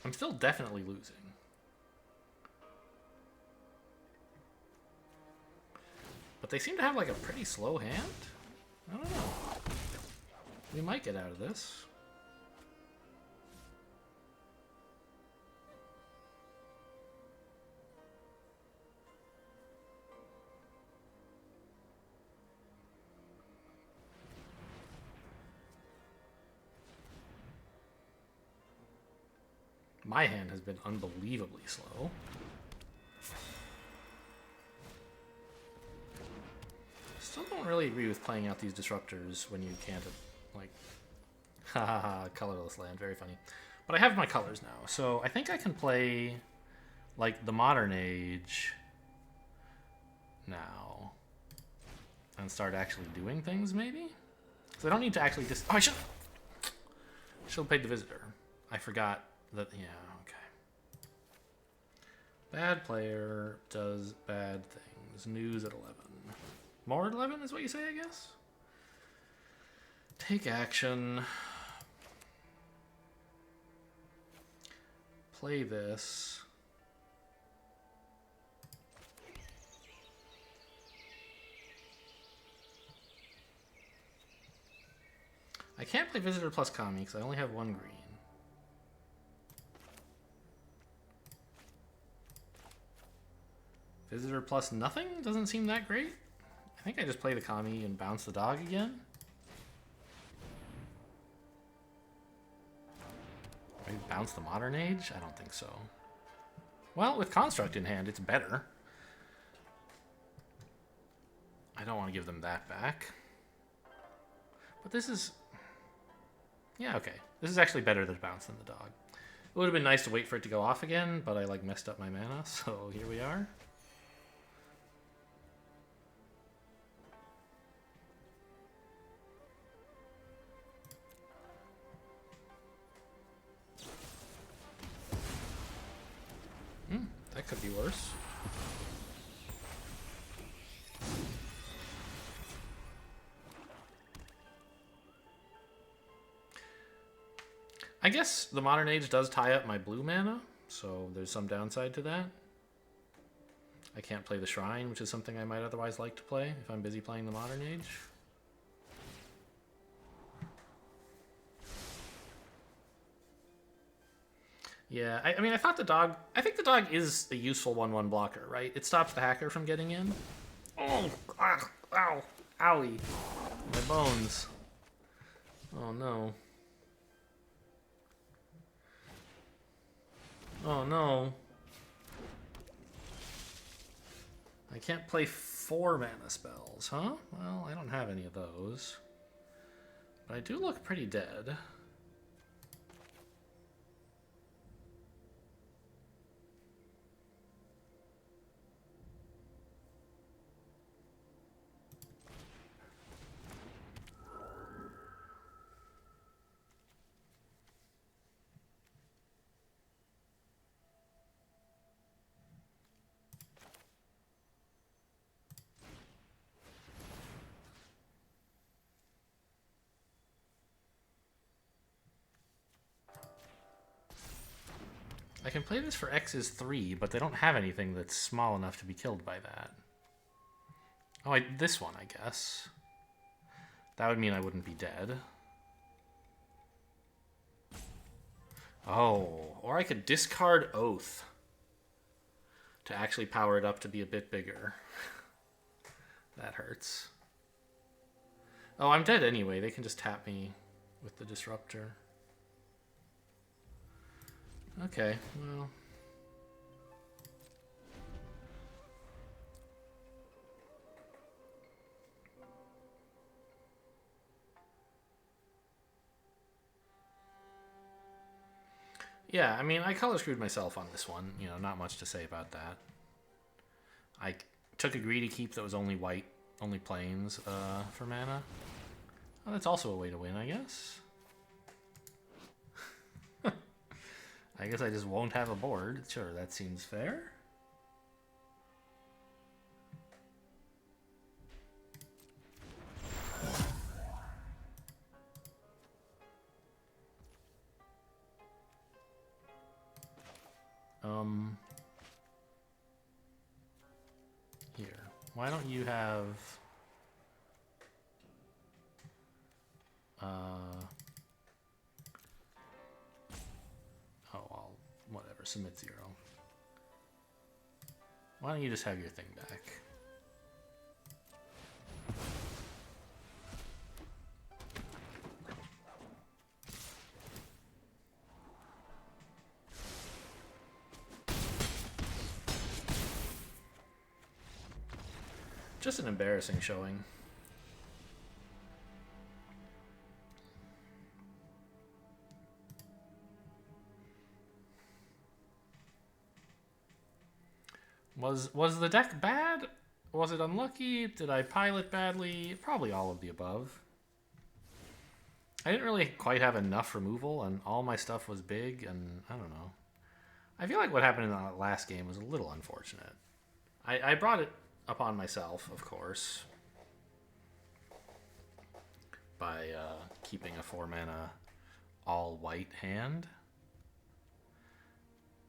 I'm still definitely losing. But they seem to have like a pretty slow hand? I don't know. We might get out of this. My hand has been unbelievably slow. Still don't really agree with playing out these disruptors when you can't, like, haha, colorless land, very funny. But I have my colors now, so I think I can play, like, the Modern Age now and start actually doing things, maybe? Because I don't need to actually just... Oh, I should have played the Visitor. I forgot that... Yeah, okay. Bad player does bad things. News at 11. More at 11 is what you say, I guess? Take action. Play this. I can't play Visitor plus Kami because I only have one green. Visitor plus nothing doesn't seem that great. I think I just play the Kami and bounce the dog again. Maybe bounce the Modern Age? I don't think so. Well, with Construct in hand, it's better. I don't want to give them that back. But this is... Yeah, okay. This is actually better than bounce than the dog. It would have been nice to wait for it to go off again, but I like messed up my mana, so here we are. That could be worse. I guess the Modern Age does tie up my blue mana, so there's some downside to that. I can't play the Shrine, which is something I might otherwise like to play if I'm busy playing the Modern Age. Yeah, I mean, I thought the dog... I think the dog is a useful 1/1 blocker, right? It stops the hacker from getting in. Oh, ow, owie. My bones. Oh, no. Oh, no. I can't play 4 mana spells, huh? Well, I don't have any of those. But I do look pretty dead. I can play this for X is 3, but they don't have anything that's small enough to be killed by that. Oh, this one, I guess. That would mean I wouldn't be dead. Oh, or I could discard Oath to actually power it up to be a bit bigger. That hurts. Oh, I'm dead anyway. They can just tap me with the Disruptor. Okay, well... Yeah, I mean, I color screwed myself on this one. You know, not much to say about that. I took a greedy keep that was only white, only plains for mana. Well, that's also a way to win, I guess. I guess I just won't have a board. Sure, that seems fair. Here. Why don't you have... Oh, well, whatever. Submit 0. Why don't you just have your thing back? Just an embarrassing showing. Was the deck bad? Was it unlucky? Did I pilot badly? Probably all of the above. I didn't really quite have enough removal, and all my stuff was big, and I don't know. I feel like what happened in the last game was a little unfortunate. I brought it upon myself, of course, by keeping a 4-mana all-white hand.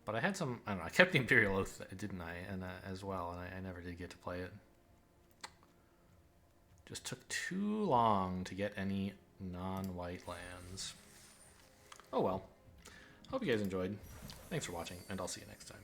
But I had some, I don't know, I kept the Imperial Oath, didn't I, and as well, and I never did get to play it. Just took too long to get any non-white lands. Oh well. Hope you guys enjoyed. Thanks for watching, and I'll see you next time.